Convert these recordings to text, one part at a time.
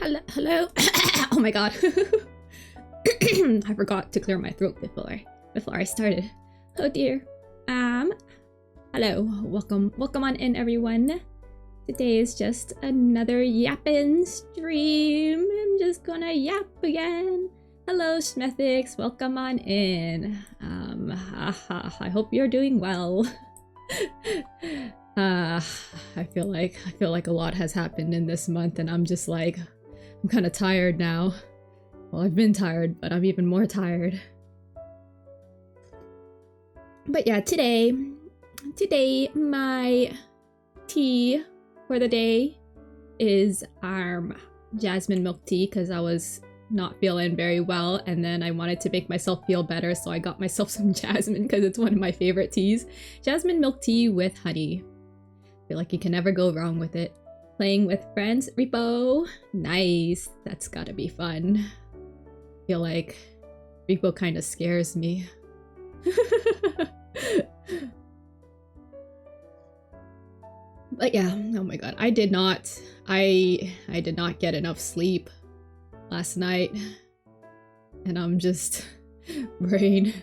Hello. Oh my god. I forgot to clear my throat before I started. Oh dear. Hello. Welcome on in, everyone. Today is just another yapping stream. I'm just gonna yap again. Hello, Schmethics. Welcome on in. I hope you're doing well. I feel like a lot has happened in this month, and I'm just like, I'm kind of tired now. Well, I've been tired, but I'm even more tired. But yeah, today my tea for the day is jasmine milk tea, because I was not feeling very well, and then I wanted to make myself feel better, so I got myself some jasmine because it's one of my favorite teas. Jasmine milk tea with honey. I feel like you can never go wrong with it. Playing with friends, Repo. Nice. That's gotta be fun. I feel like Repo kind of scares me. But yeah, oh my god, I did not get enough sleep last night, and I'm just brain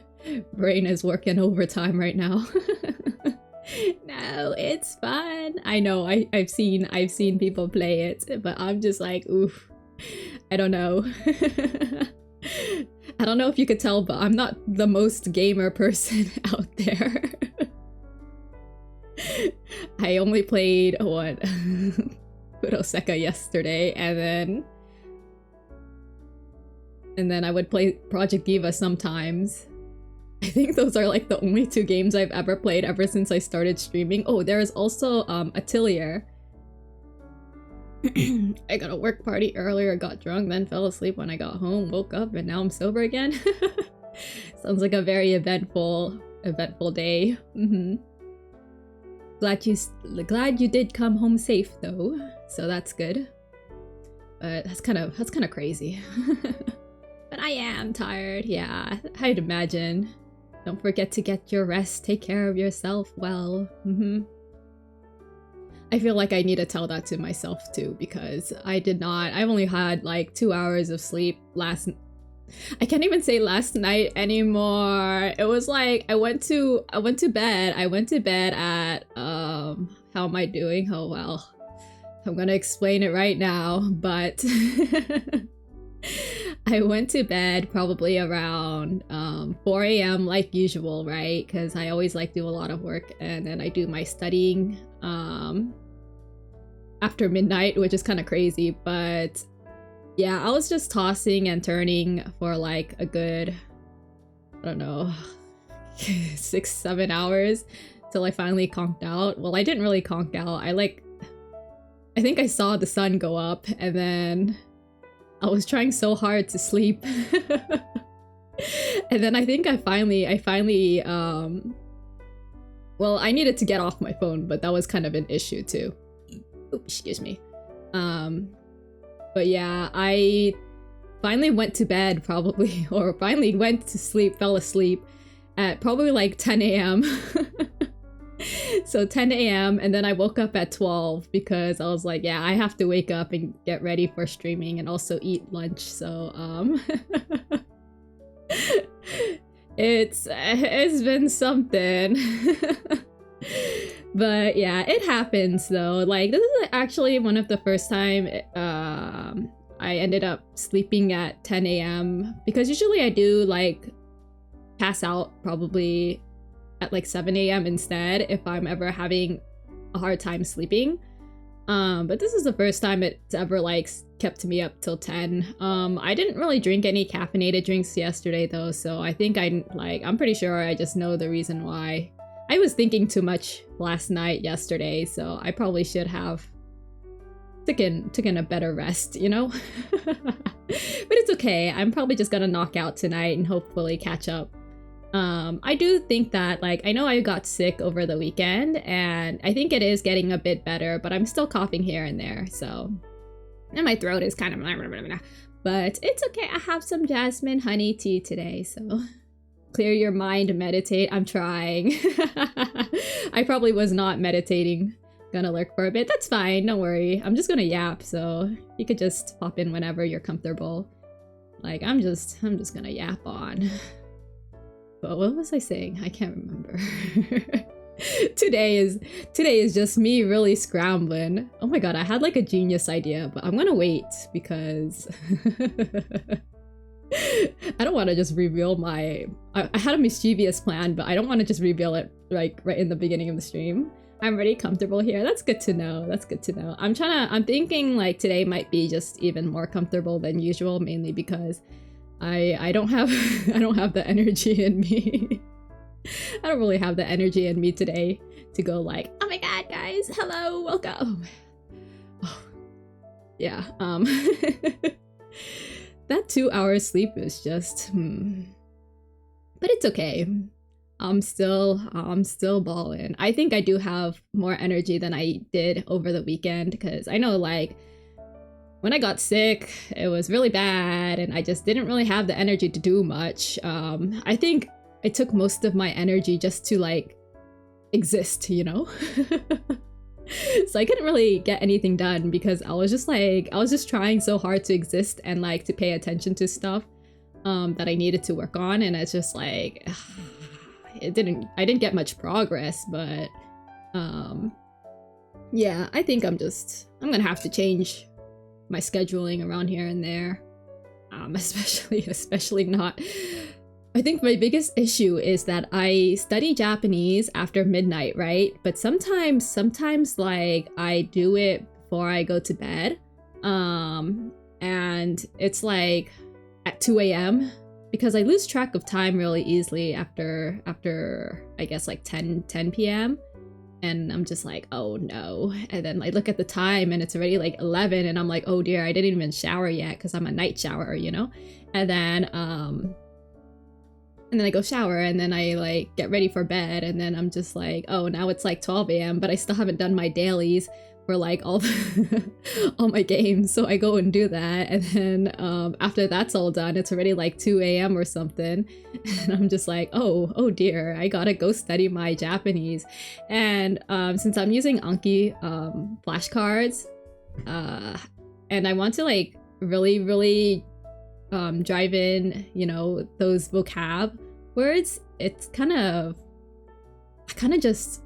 is working overtime right now. No, it's fun. I know, I've seen people play it, but I'm just like, oof, I don't know. I don't know if you could tell, but I'm not the most gamer person out there. I only played Kuroseka yesterday, and then I would play Project Diva sometimes. I think those are like the only two games I've ever played ever since I started streaming. Oh, there's also Atelier. I got a work party earlier, got drunk, then fell asleep when I got home, woke up, and now I'm sober again. Sounds like a very eventful day. Glad you did come home safe though, so that's good. But that's kind of crazy. But I am tired, yeah, I'd imagine. Don't forget to get your rest, take care of yourself well. I feel like I need to tell that to myself too, because I've only had like 2 hours of sleep I can't even say last night anymore. It was like I went to bed at how am I doing? Oh well, I'm gonna explain it right now, but I went to bed probably around 4 a.m. like usual, right? Because I always like do a lot of work, and then I do my studying after midnight, which is kind of crazy. But yeah, I was just tossing and turning for like a good, I don't know, 6-7 hours till I finally conked out. Well, I didn't really conk out. I think I saw the sun go up, and then I was trying so hard to sleep. And then I think I finally well, I needed to get off my phone, but that was kind of an issue too. Oops, excuse me. But yeah, I finally went to bed fell asleep at probably like 10 a.m. So 10 a.m. and then I woke up at 12 because I was like, yeah, I have to wake up and get ready for streaming and also eat lunch. So it's been something. But yeah, it happens though. Like, this is actually one of the first time I ended up sleeping at 10 a.m. because usually I do like pass out probably at like 7 a.m. instead if I'm ever having a hard time sleeping. But this is the first time it's ever like kept me up till 10. I didn't really drink any caffeinated drinks yesterday though, so I think I'm pretty sure I just know the reason why. I was thinking too much yesterday, so I probably should have taken a better rest, you know? But it's okay. I'm probably just gonna knock out tonight and hopefully catch up. I do think that, like, I know I got sick over the weekend, and I think it is getting a bit better, but I'm still coughing here and there, so... And my throat is kind of... But it's okay, I have some jasmine honey tea today, so... Clear your mind, meditate. I'm trying. I probably was not meditating gonna lurk for a bit. That's fine, don't worry. I'm just gonna yap, so you could just pop in whenever you're comfortable. Like, I'm just gonna yap on. But what was I saying? I can't remember. Today is just me really scrambling. Oh my god, I had like a genius idea, but I'm gonna wait because I don't want to just reveal my... I had a mischievous plan, but I don't want to just reveal it like right in the beginning of the stream. I'm already comfortable here. That's good to know. That's good to know. I'm thinking like today might be just even more comfortable than usual, mainly because I don't have I don't have the energy in me. I don't really have the energy in me today to go like, oh my god, guys, hello, welcome. Oh, yeah, that 2 hours sleep is just, but it's okay. I'm still balling. I think I do have more energy than I did over the weekend because I know like when I got sick, it was really bad and I just didn't really have the energy to do much. I think it took most of my energy just to like exist, you know? So I couldn't really get anything done because I was just trying so hard to exist and like to pay attention to stuff that I needed to work on, and it's just like I didn't get much progress, but yeah, I think I'm gonna have to change my scheduling around here and there. Especially not. I think my biggest issue is that I study Japanese after midnight, right? But sometimes like I do it before I go to bed. And it's like at 2 a.m. because I lose track of time really easily after I guess like 10 p.m. And I'm just like, oh no. And then I look at the time and it's already like 11 and I'm like, oh dear, I didn't even shower yet because I'm a night shower, you know? And then I go shower and then I like get ready for bed and then I'm just like, oh, now it's like 12 a.m. but I still haven't done my dailies for like all my games. So I go and do that, and then after that's all done, it's already like 2 a.m. or something, and I'm just like, oh dear, I gotta go study my Japanese. And since I'm using Anki flashcards, and I want to like really drive in, you know, those vocab words, I kind of just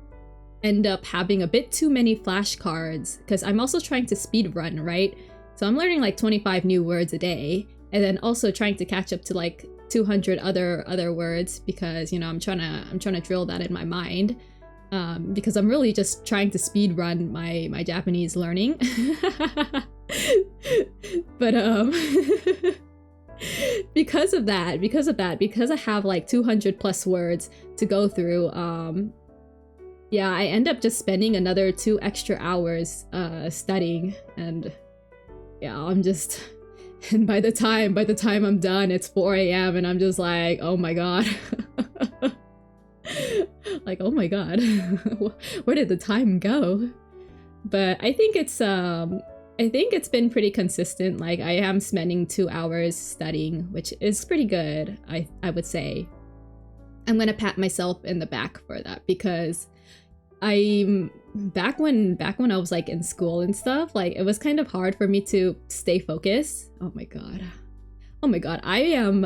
end up having a bit too many flashcards because I'm also trying to speed run, right? So I'm learning like 25 new words a day, and then also trying to catch up to like 200 other words because, you know, I'm trying to drill that in my mind, because I'm really just trying to speed run my Japanese learning. But because I have like 200 plus words to go through, yeah, I end up just spending another 2 extra hours studying, and yeah, and by the time I'm done, it's 4 a.m. and I'm just like, oh my god. Like, oh my god. Where did the time go? But I think it's been pretty consistent. Like, I am spending 2 hours studying, which is pretty good, I would say. I'm gonna pat myself in the back for that because back when I was like in school and stuff, like it was kind of hard for me to stay focused. Oh my god, I am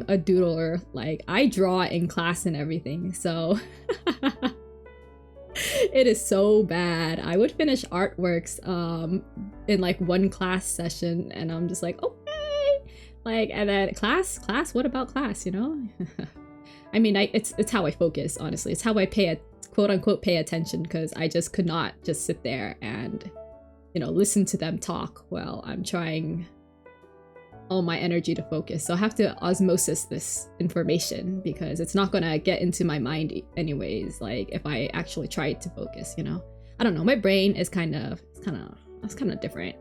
a doodler. Like, I draw in class and everything, so it is so bad. I would finish artworks in like one class session and I'm just like, okay, like, and then class, what about class, you know? I mean, it's how I focus, honestly. It's how I quote unquote pay attention, because I just could not just sit there and, you know, listen to them talk while I'm trying all my energy to focus. So I have to osmosis this information because it's not gonna get into my mind anyways, like if I actually try to focus, you know? I don't know, my brain is kind of different.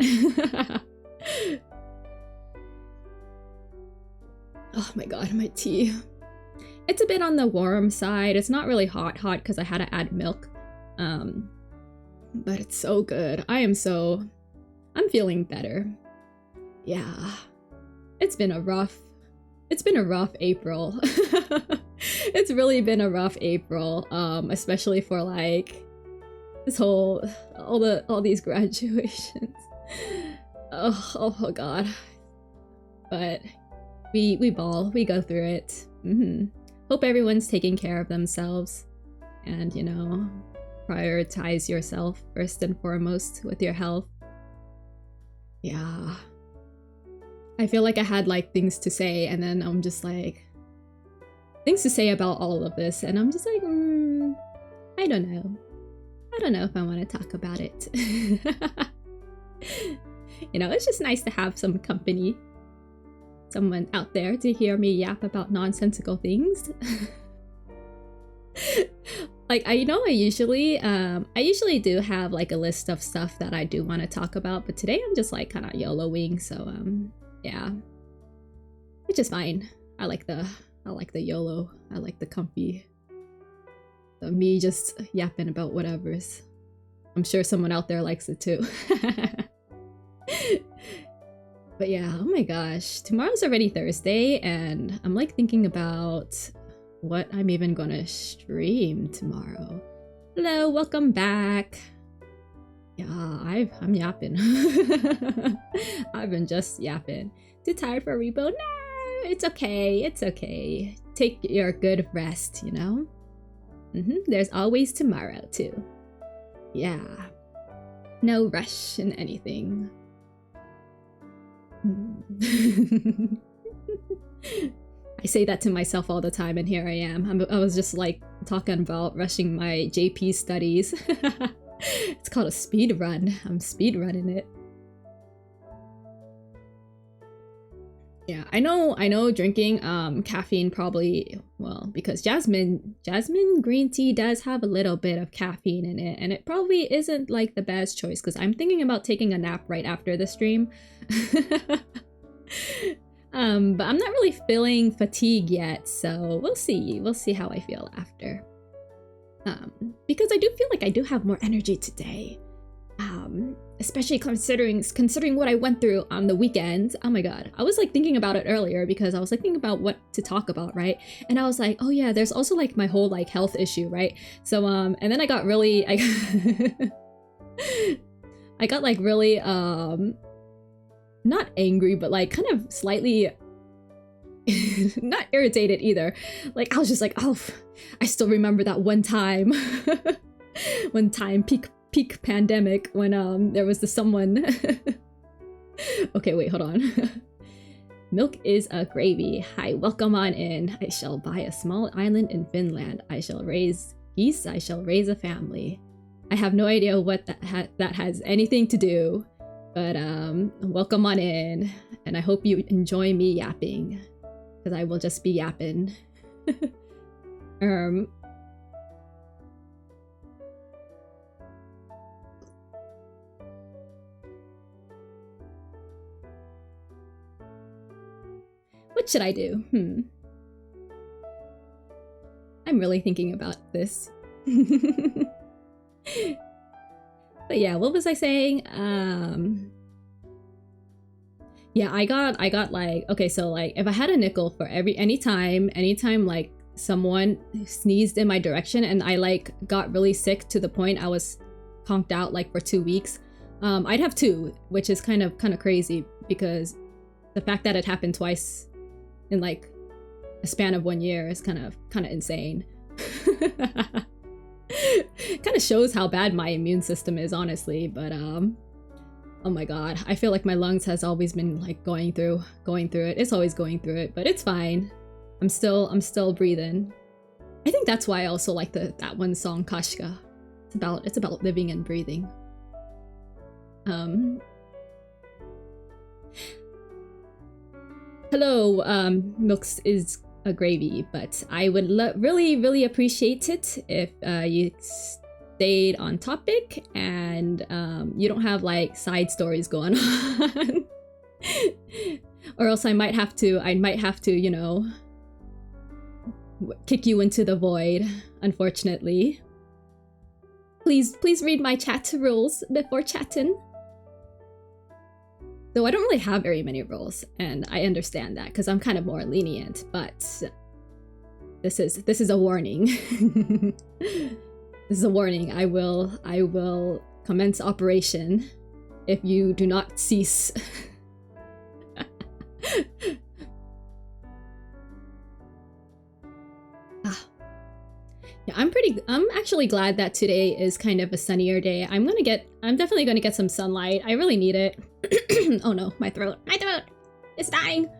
Oh my god, my tea. It's a bit on the warm side. It's not really hot because I had to add milk. But it's so good. I'm feeling better. Yeah. It's been a rough April. It's really been a rough April, especially for like This whole all these graduations. Oh god. But we ball, we go through it. Hope everyone's taking care of themselves, and you know, prioritize yourself first and foremost with your health. Yeah. I feel like I had like things to say, and then I'm just like things to say about all of this, and I'm just like, I don't know. I don't know if I want to talk about it. You know, it's just nice to have some company. Someone out there to hear me yap about nonsensical things. Like, I usually do have like a list of stuff that I do want to talk about, but today I'm just like kind of YOLOing, so yeah. Which is fine. I like the YOLO. I like the comfy. So me just yapping about whatever's. I'm sure someone out there likes it too. But yeah, oh my gosh, tomorrow's already Thursday, and I'm like thinking about what I'm even gonna stream tomorrow. Hello, welcome back. Yeah, I'm yapping. I've been just yapping. Too tired for a rebo? No, it's okay, it's okay. Take your good rest, you know? There's always tomorrow too. Yeah, no rush in anything. I say that to myself all the time, and here I am. I was just like talking about rushing my JP studies. It's called a speed run. I'm speed running it. Yeah, I know drinking caffeine probably, well, because jasmine green tea does have a little bit of caffeine in it, and it probably isn't like the best choice because I'm thinking about taking a nap right after the stream. But I'm not really feeling fatigue yet, so we'll see how I feel after. Because I do feel like I do have more energy today. Especially considering what I went through on the weekend. Oh my god. I was like thinking about it earlier because I was like thinking about what to talk about, right? And I was like, oh yeah, there's also like my whole like health issue, right? So and then I got really I got like really not angry, but like kind of slightly not irritated either. Like I was just like, oh, I still remember that one time peak pandemic when there was someone. Okay, wait, hold on. Milk is a gravy. Hi, welcome on in. I shall buy a small island in Finland. I shall raise geese. I shall raise a family. I have no idea what that has anything to do, but welcome on in, and I hope you enjoy me yapping, because I will just be yapping. What should I do? I'm really thinking about this. But yeah, what was I saying? Yeah, I got like, okay, so like if I had a nickel for anytime like someone sneezed in my direction and I like got really sick to the point I was conked out like for 2 weeks, I'd have 2, which is kind of kind because the fact that it happened twice in like a span of 1 year is kind of insane. Kind of shows how bad my immune system is, honestly, but oh my god, I feel like my lungs has always been like going through it. It's always going through it, but it's fine. I'm still breathing. I think that's why I also like that one song Kashka. It's about living and breathing. Hello, Milks is a gravy, but I would really appreciate it if you stayed on topic and you don't have like side stories going on. Or else I might have to, you know, kick you into the void, unfortunately. Please read my chat rules before chatting. Though I don't really have very many rules, and I understand that because I'm kind of more lenient, but this is a warning. This is a warning. I will commence operation if you do not cease. Yeah, I'm actually glad that today is kind of a sunnier day. I'm definitely gonna get some sunlight. I really need it. Oh no, my throat is dying.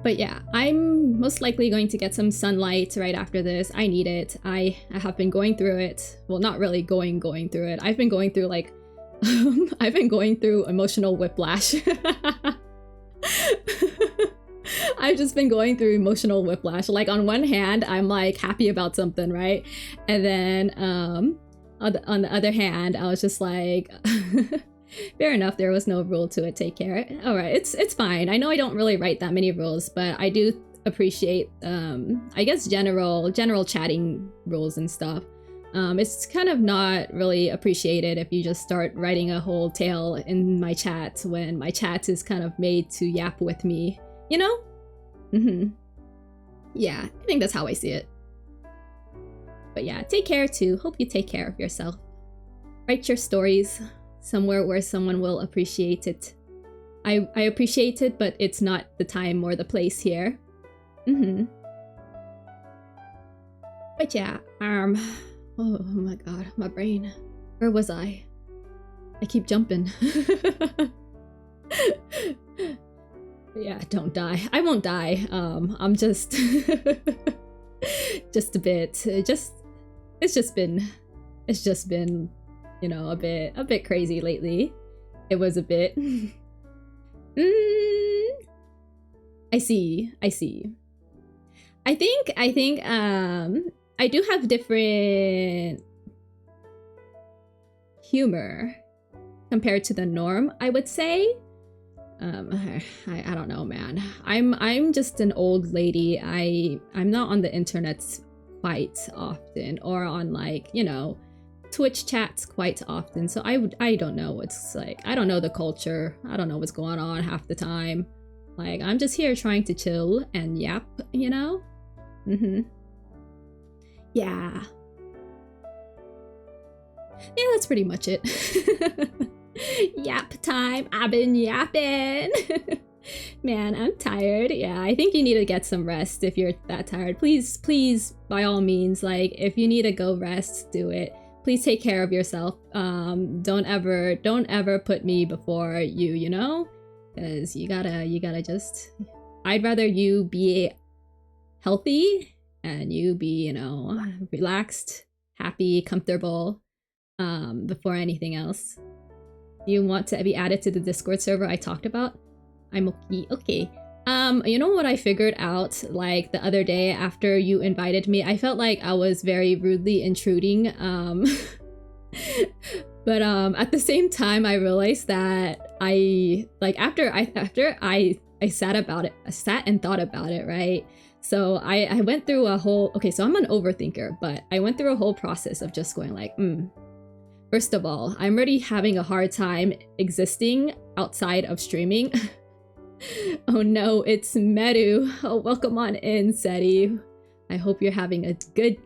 But yeah, I'm most likely going to get some sunlight right after this. I need it. I have been going through it. Well, not really going through it. I've been going through like, I've been going through emotional whiplash. I've just been going through emotional whiplash. Like on one hand, I'm like happy about something, right? And then on the other hand, I was just like, fair enough, there was no rule to it, take care. All right, it's fine. I know I don't really write that many rules, but I do appreciate, I guess, general chatting rules and stuff. It's kind of not really appreciated if you just start writing a whole tale in my chat when my chat is kind of made to yap with me, you know? Yeah, I think that's how I see it. But yeah, take care too. Hope you take care of yourself. Write your stories somewhere where someone will appreciate it. I appreciate it, but it's not the time or the place here. But yeah, oh my god, my brain. Where was I? I keep jumping. Yeah, don't die. I won't die. I'm just just a bit. It's just been, you know, a bit crazy lately. It was a bit. I see. I think I do have different humor compared to the norm, I would say. I don't know, man. I'm just an old lady. I'm not on the internet quite often, or on, like, you know, Twitch chats quite often. So I don't know what's like. I don't know the culture. I don't know what's going on half the time. Like, I'm just here trying to chill and yap, you know? Yeah. Yeah, that's pretty much it. Yap time. I've been yapping. Man, I'm tired. Yeah, I think you need to get some rest if you're that tired. Please, by all means, like, if you need to go rest, do it. Please take care of yourself. Don't ever put me before you, you know? Because you gotta just... I'd rather you be healthy and you be, you know, relaxed, happy, comfortable, before anything else. You want to be added to the Discord server I talked about? I'm okay. Okay. You know what I figured out, like, the other day after you invited me? I felt like I was very rudely intruding. But at the same time, I realized that after I sat and thought about it, right? So I went through a whole, okay, so I'm an overthinker, but I went through a whole process of just going like, first of all, I'm already having a hard time existing outside of streaming. Oh no, it's Meru. Oh, welcome on in, Seti. I hope you're having a good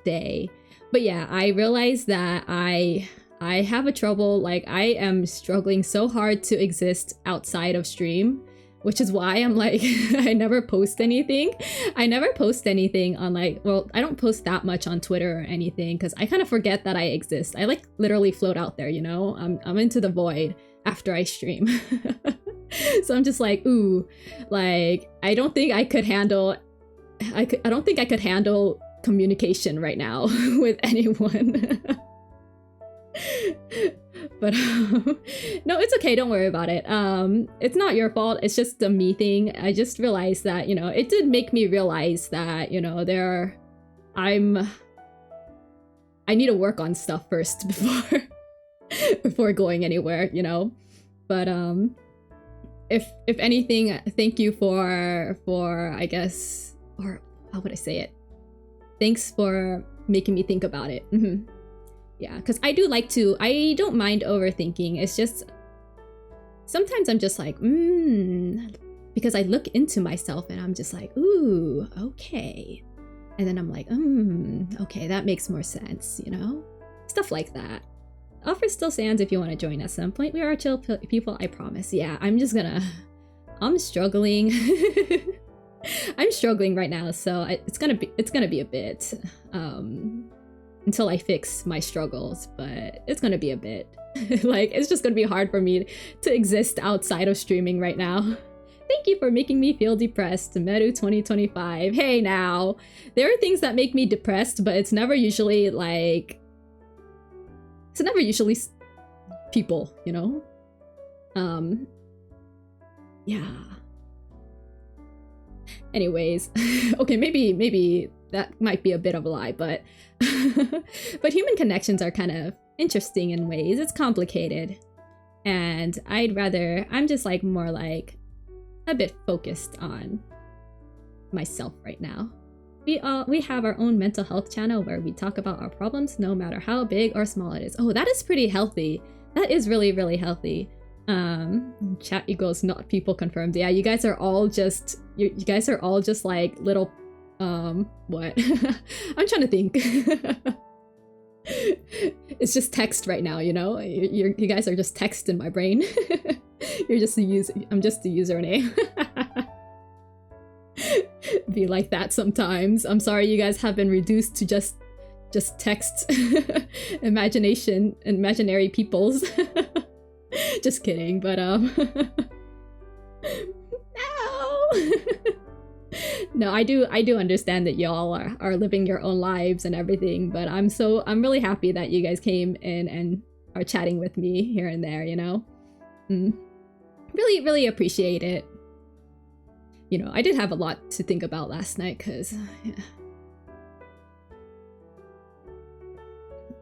day. But yeah, I realized that I have a trouble, like, I am struggling so hard to exist outside of stream, which is why I'm like, I never post anything. I never post anything on, like, well, I don't post that much on Twitter or anything because I kind of forget that I exist. I like literally float out there, you know? I'm into the void after I stream. So I'm just like, ooh, like, I don't think I could handle communication right now with anyone. But no, it's okay, don't worry about it. It's not your fault, it's just a me thing. I just realized that, you know, it did make me realize that, you know, I need to work on stuff first before going anywhere, you know. But if anything, thank you for I guess, or how would I say it? Thanks for making me think about it. Yeah, because I don't mind overthinking. It's just, sometimes I'm just like, because I look into myself and I'm just like, ooh, okay. And then I'm like, okay, that makes more sense, you know? Stuff like that. Offer still stands if you want to join at some point. We are chill people, I promise. Yeah, I'm struggling. I'm struggling right now, so it's gonna be a bit until I fix my struggles, but it's gonna be a bit. Like, it's just gonna be hard for me to exist outside of streaming right now. Thank you for making me feel depressed, Meru 2025. Hey now, there are things that make me depressed, but it's never usually like, it's never usually people, you know? Yeah. Anyways, okay, maybe that might be a bit of a lie, but but human connections are kind of interesting in ways. It's complicated, and I'm just like more like a bit focused on myself right now. We have our own mental health channel where we talk about our problems no matter how big or small it is. Oh, that is pretty healthy. That is really, really healthy. Chat equals not people confirmed. Yeah, you guys are all just you guys are all just like little what? I'm trying to think. It's just text right now, you know? You guys are just text in my brain. You're just the user. I'm just the username. Be like that sometimes. I'm sorry you guys have been reduced to just text. Imaginary peoples. Just kidding, but no. No, I do understand that y'all are living your own lives and everything, but I'm really happy that you guys came in and are chatting with me here and there, you know? Really, really appreciate it. You know, I did have a lot to think about last night, cause yeah.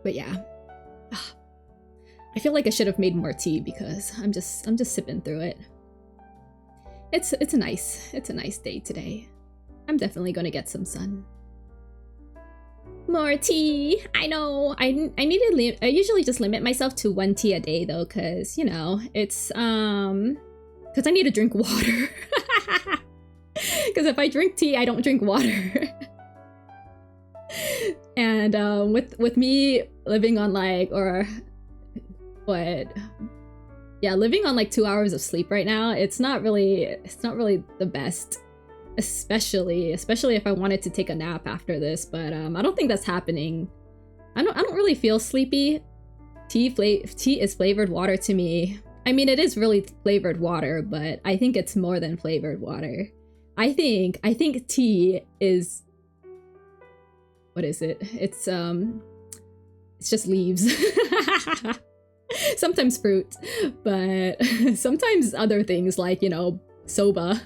But yeah. I feel like I should have made more tea because I'm just sipping through it. It's a nice day today. I'm definitely gonna get some sun. More tea. I know. I usually just limit myself to 1 tea a day though, cause you know it's cause I need to drink water. Cause if I drink tea, I don't drink water. And with me living on like living on like 2 hours of sleep right now, it's not really the best, especially if I wanted to take a nap after this, but I don't think that's happening. I don't really feel sleepy. Tea is flavored water to me. I mean, it is really flavored water, but I think it's more than flavored water. I think tea is, what is it? It's just leaves. Sometimes fruit, but sometimes other things like, you know, soba.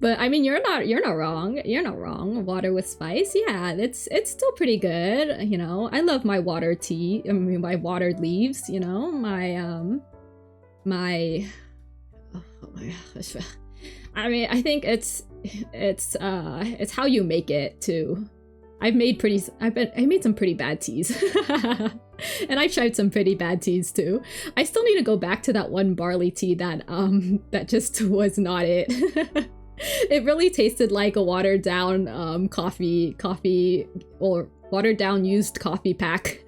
But I mean, you're not wrong. You're not wrong. Water with spice, yeah, it's still pretty good. You know, I love my water tea. I mean, my watered leaves. You know, my oh my gosh. I mean, I think it's how you make it too. I made some pretty bad teas. And I tried some pretty bad teas too. I still need to go back to that one barley tea that just was not it. It really tasted like a watered down coffee or watered down used coffee pack.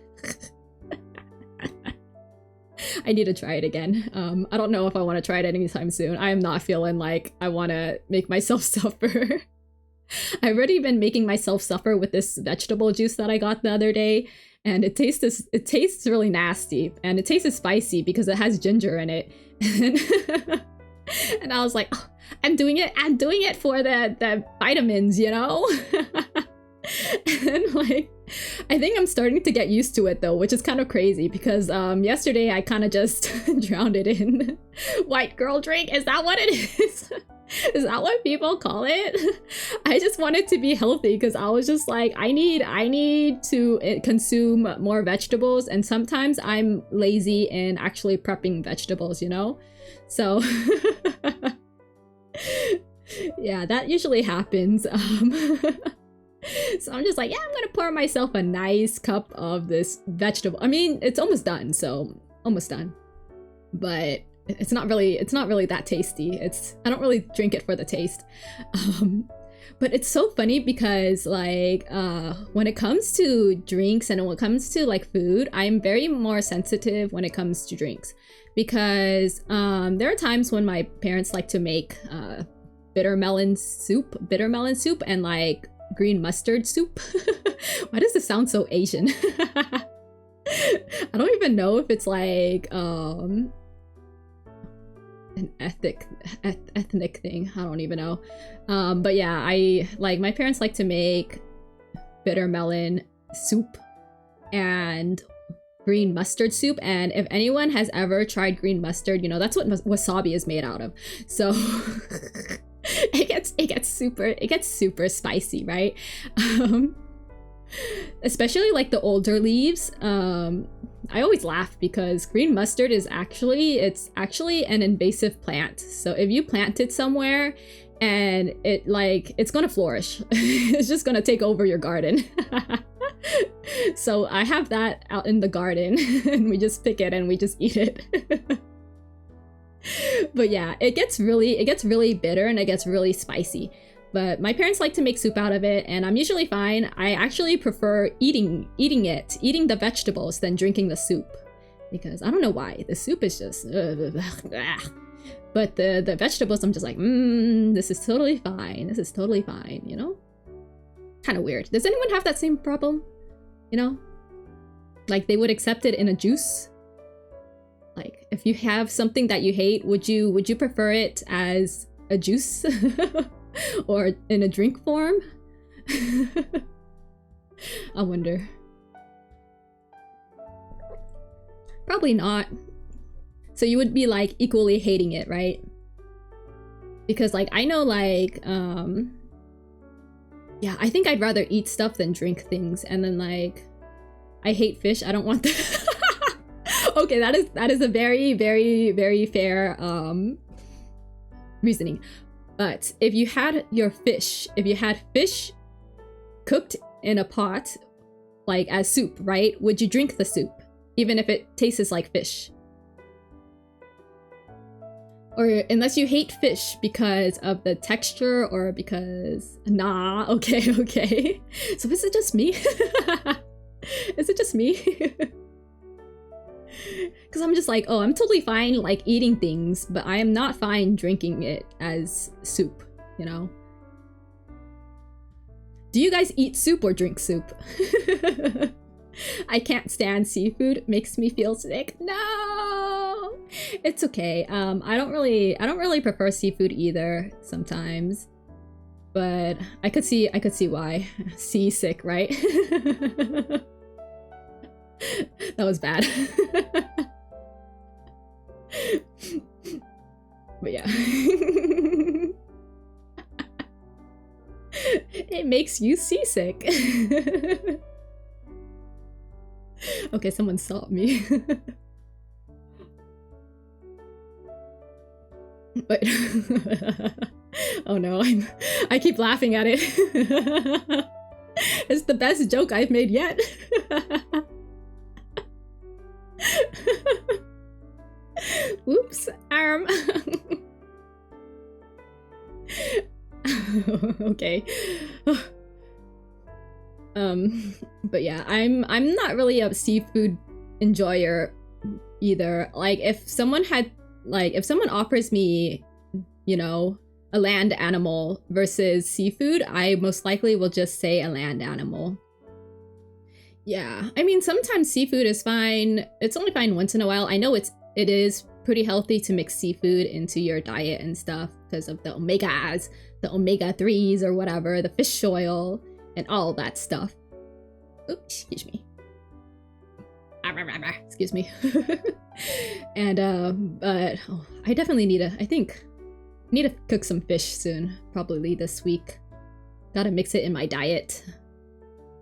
I need to try it again. I don't know if I want to try it anytime soon. I am not feeling like I want to make myself suffer. I've already been making myself suffer with this vegetable juice that I got the other day, and it tastes really nasty, and it tastes spicy because it has ginger in it. And I was like, oh, I'm doing it for the vitamins, you know? And like, I think I'm starting to get used to it though, which is kind of crazy because yesterday I kind of just drowned it in white girl drink. Is that what it is? Is that what people call it? I just wanted to be healthy because I was just like, I need to consume more vegetables, and sometimes I'm lazy in actually prepping vegetables, you know? So yeah, that usually happens. So I'm just like, yeah, I'm gonna pour myself a nice cup of this vegetable. I mean, it's almost done, so almost done. But it's not really that tasty. I don't really drink it for the taste. But it's so funny because like when it comes to drinks and when it comes to like food, I'm very more sensitive when it comes to drinks, because there are times when my parents like to make bitter melon soup and like green mustard soup. Why does this sound so Asian? I don't even know if it's like an ethnic thing. I don't even know. But yeah, I like my parents like to make bitter melon soup and green mustard soup, and if anyone has ever tried green mustard, you know that's what wasabi is made out of. So it gets super spicy, right? Especially like the older leaves. I always laugh because green mustard is actually an invasive plant. So if you plant it somewhere and it's gonna flourish. It's just gonna take over your garden. So I have that out in the garden and we just pick it and we just eat it. But yeah, it gets really bitter and it gets really spicy. But my parents like to make soup out of it, and I'm usually fine. I actually prefer eating the vegetables than drinking the soup, because I don't know why. The soup is just but the vegetables, I'm just like, this is totally fine, you know? Kind of weird. Does anyone have that same problem? You know? Like they would accept it in a juice? Like if you have something that you hate, would you prefer it as a juice? Or in a drink form? I wonder. Probably not. So you would be like equally hating it, right? Because like I know like yeah, I think I'd rather eat stuff than drink things. And then like I hate fish. I don't want that. Okay, that is a very fair reasoning. But if you had fish cooked in a pot, like as soup, right? Would you drink the soup, even if it tastes like fish? Or unless you hate fish because of the texture or because... Nah, okay. So is it just me? Is it just me? Because I'm just like, oh, I'm totally fine like eating things, but I am not fine drinking it as soup, you know? Do you guys eat soup or drink soup? I can't stand seafood. It makes me feel sick. No! It's okay. I don't really prefer seafood either sometimes. But I could see why. Seasick, right? That was bad. But yeah. It makes you seasick. Okay, someone stopped me. But oh no, I keep laughing at it. It's the best joke I've made yet. Whoops, arm. Okay. But yeah, I'm not really a seafood enjoyer either. Like if someone offers me, you know, a land animal versus seafood, I most likely will just say a land animal. Yeah, I mean, sometimes seafood is fine. It's only fine once in a while. I know it is pretty healthy to mix seafood into your diet and stuff because of the omegas, the omega-3s or whatever, the fish oil, and all that stuff. Oops, excuse me. Excuse me. And but I definitely need to cook some fish soon, probably this week. Gotta mix it in my diet.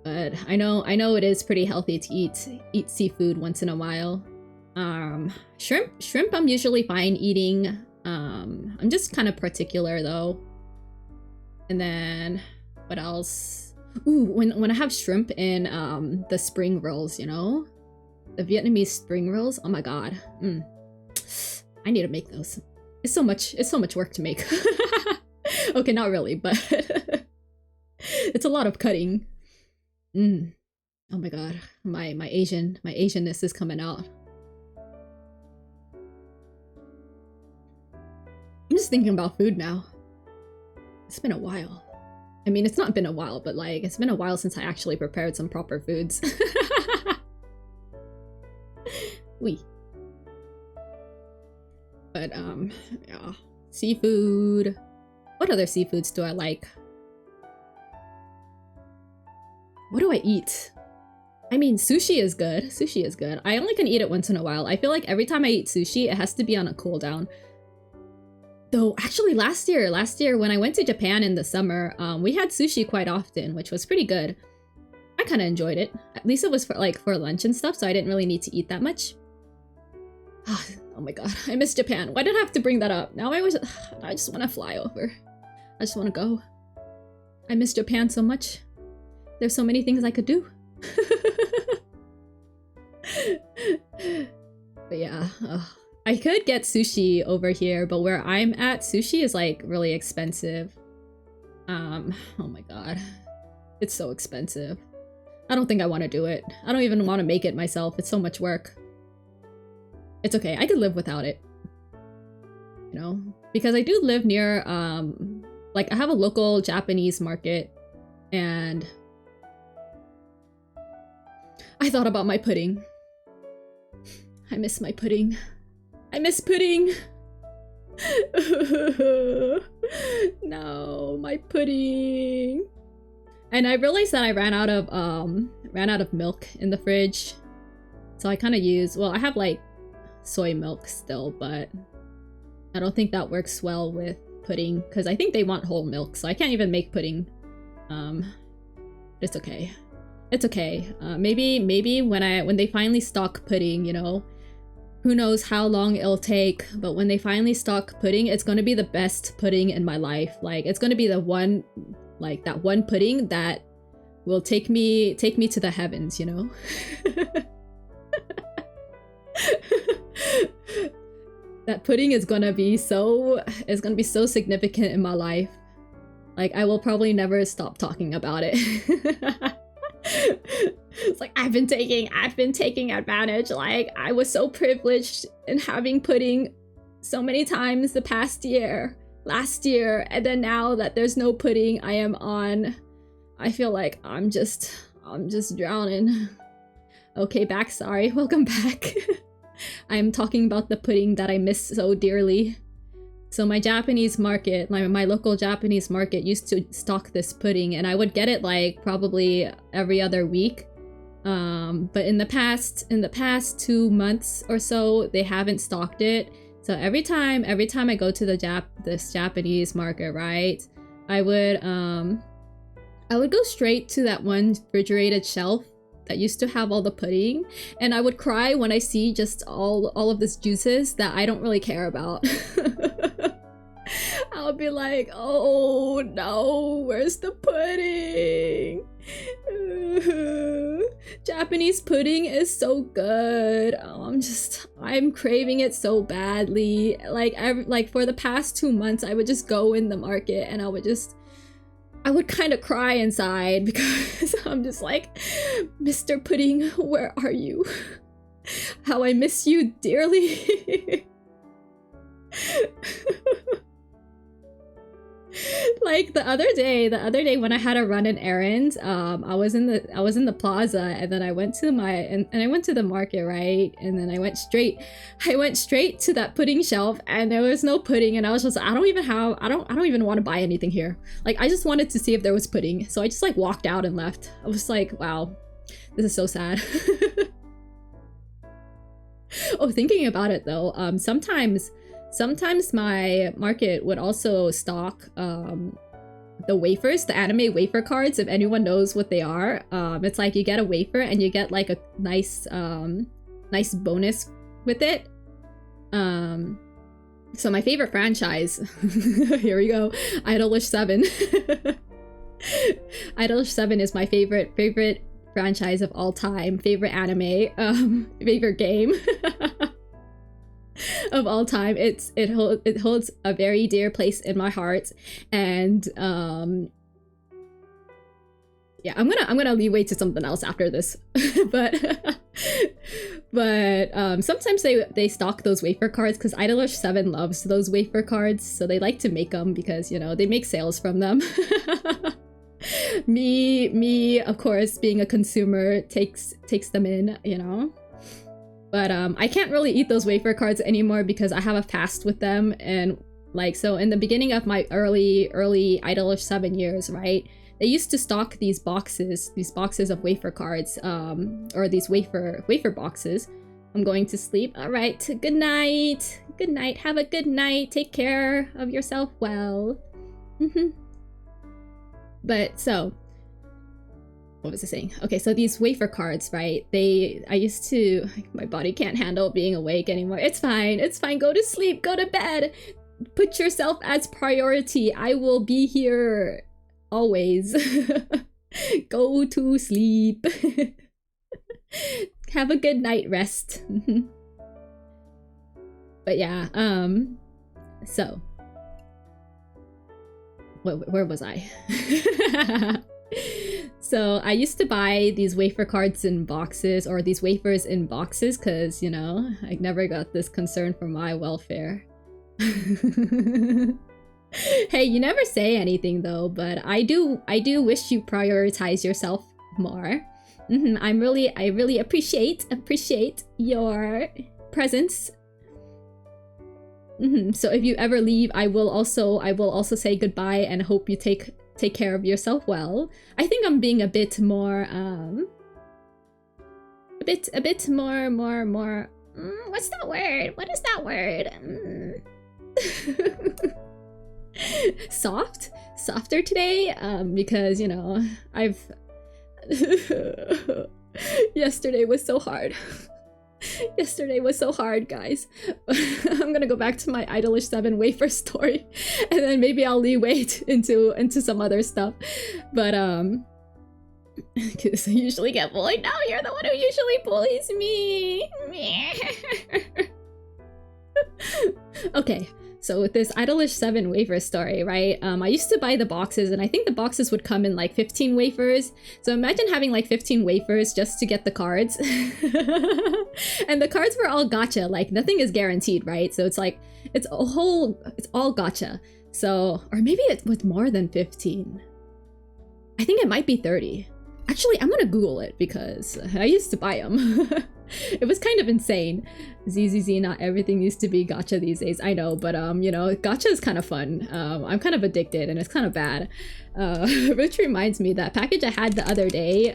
But I know it is pretty healthy to eat seafood once in a while. Shrimp I'm usually fine eating. I'm just kind of particular though. And then what else? Ooh, when I have shrimp in the spring rolls, you know? The Vietnamese spring rolls. Oh my god. I need to make those. It's so much work to make. Okay, not really, but It's a lot of cutting. Mm. Oh my god, my Asianness is coming out. I'm just thinking about food now. It's been a while. I mean, it's not been a while, but like, it's been a while since I actually prepared some proper foods. Oui. But, yeah. Seafood. What other seafoods do I like? What do I eat? I mean, sushi is good. Sushi is good. I only can eat it once in a while. I feel like every time I eat sushi, it has to be on a cool down. Though, actually, last year when I went to Japan in the summer, we had sushi quite often, which was pretty good. I kind of enjoyed it. At least it was for lunch and stuff, so I didn't really need to eat that much. Oh my god, I miss Japan. Why did I have to bring that up? Now I just want to fly over. I just want to go. I miss Japan so much. There's so many things I could do. But yeah, I could get sushi over here, but where I'm at, sushi is like really expensive. Oh my god. It's so expensive. I don't think I want to do it. I don't even want to make it myself. It's so much work. It's okay. I could live without it. You know? Because I do live near, like, I have a local Japanese market, and I thought about my pudding. I miss my pudding. I miss pudding! No, my pudding. And I realized that I ran out of milk in the fridge. So I kind of use, well, I have like soy milk still, but I don't think that works well with pudding because I think they want whole milk, so I can't even make pudding. It's okay. It's okay. Maybe when they finally stock pudding, you know, who knows how long it'll take, but when they finally stock pudding, it's gonna be the best pudding in my life. Like, it's gonna be the one, like, that one pudding that will take me to the heavens, you know? That pudding is gonna be so significant in my life. Like, I will probably never stop talking about it. It's like, I've been taking advantage. Like, I was so privileged in having pudding so many times the past year, last year, and then now that there's no pudding, I feel like I'm just drowning. Okay, back, sorry, welcome back. I'm talking about the pudding that I miss so dearly. So my Japanese market, my local Japanese market used to stock this pudding, and I would get it like probably every other week. But in the past 2 months or so, they haven't stocked it. So every time I go to this Japanese market, right, I would go straight to that one refrigerated shelf that used to have all the pudding, and I would cry when I see just all of this juices that I don't really care about. I'll be like, oh no, where's the pudding? Japanese pudding is so good. Oh, I'm craving it so badly. Like for the past 2 months, I would just go in the market and I would kind of cry inside because I'm just like, Mr. Pudding, where are you? How I miss you dearly. Like the other day when I had to run an errand, I was in the plaza, and then I went to the market, right? And then I went straight to that pudding shelf, and there was no pudding, and I was just, I don't even want to buy anything here. Like, I just wanted to see if there was pudding, so I just like walked out and left. I was like, wow, this is so sad. Oh, thinking about it though, sometimes my market would also stock the wafers, the anime wafer cards, if anyone knows what they are. It's like you get a wafer and you get like a nice bonus with it. So my favorite franchise, here we go, Idolish 7. Idolish 7 is my favorite franchise of all time, favorite anime, favorite game. Of all time. It holds a very dear place in my heart, and yeah, I'm gonna leeway to something else after this. but sometimes they stock those wafer cards because Idolish 7 loves those wafer cards, so they like to make them because, you know, they make sales from them. me of course, being a consumer, takes them in, you know. But I can't really eat those wafer cards anymore because I have a fast with them. And like, so in the beginning of my early Idolish 7 years, right, they used to stock these boxes of wafer cards, or these wafer boxes. I'm going to sleep. All right, good night. Good night. Have a good night. Take care of yourself well. But so, what was I saying? Okay, so these wafer cards, right? My body can't handle being awake anymore. It's fine. It's fine. Go to sleep. Go to bed. Put yourself as priority. I will be here always. Go to sleep. Have a good night rest. But yeah, so where was I? So I used to buy these wafer cards in boxes, or these wafers in boxes, because, you know, I never got this concern for my welfare. Hey, you never say anything though, but I do wish you prioritize yourself more. I really appreciate your presence. So if you ever leave, I will also say goodbye and hope you take care of yourself well. I think I'm being a bit more more what's that word? What is that word? Softer today, because, you know, I've yesterday was so hard. Yesterday was so hard, guys. I'm gonna go back to my Idolish 7 wafer story, and then maybe I'll leeway into some other stuff. But because I usually get bullied. Now you're the one who usually bullies me. Okay, so with this Idolish 7 wafer story, right? I used to buy the boxes, and I think the boxes would come in like 15 wafers. So imagine having like 15 wafers just to get the cards. And the cards were all gacha, like nothing is guaranteed, right? So it's like, it's all gacha. So, or maybe it was more than 15. I think it might be 30. Actually, I'm gonna Google it because I used to buy them. It was kind of insane. ZZZ, not everything used to be gacha these days. I know, but you know, gacha is kind of fun. I'm kind of addicted and it's kind of bad. Which reminds me, that package I had the other day,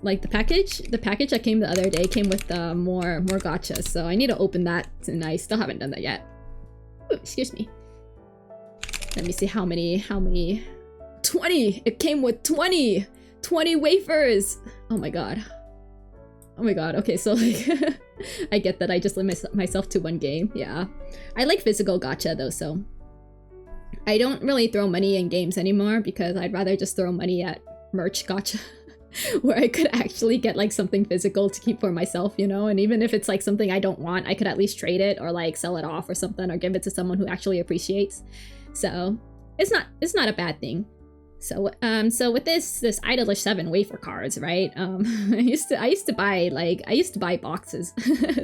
like the package that came the other day came with more gachas, so I need to open that, and I still haven't done that yet. Ooh, excuse me. Let me see how many 20! It came with 20 wafers. Oh my god. Okay, so like I get that I just limit myself to one game. Yeah, I like physical gacha though, so I don't really throw money in games anymore because I'd rather just throw money at merch gacha. Where I could actually get like something physical to keep for myself, you know, and even if it's like something I don't want, I could at least trade it or like sell it off or something, or give it to someone who actually appreciates. So it's not a bad thing. So with this Idolish 7 wafer cards, right? I used to buy boxes.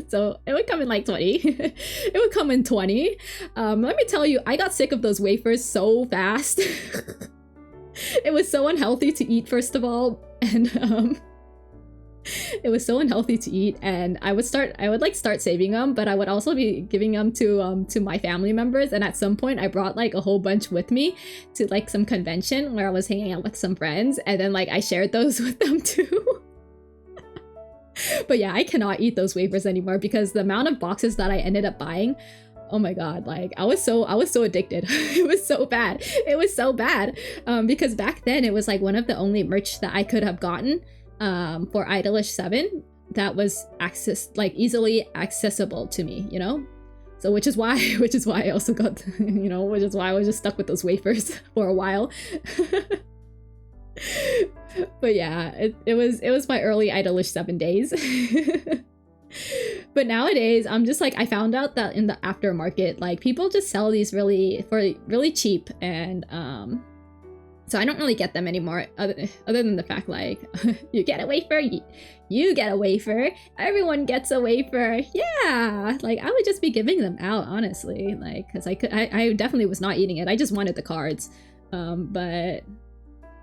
So it would come in like 20. It would come in 20. Let me tell you, I got sick of those wafers so fast. It was so unhealthy to eat, first of all, and it was so unhealthy to eat, and I would start saving them, but I would also be giving them to my family members, and at some point I brought like a whole bunch with me to like some convention where I was hanging out with some friends, and then like I shared those with them too. But yeah, I cannot eat those wafers anymore because the amount of boxes that I ended up buying, oh my god, like I was so addicted. It was so bad. Because back then it was like one of the only merch that I could have gotten for Idolish 7 that was easily accessible to me, you know? So which is why I also got, you know, which is why I was just stuck with those wafers for a while. But yeah, it was my early Idolish 7 days. But nowadays, I'm just like, I found out that in the aftermarket, like people just sell these really cheap, and So I don't really get them anymore, other than the fact like, you get a wafer, you get a wafer, everyone gets a wafer. Yeah, like I would just be giving them out, honestly, like because I definitely was not eating it. I just wanted the cards. But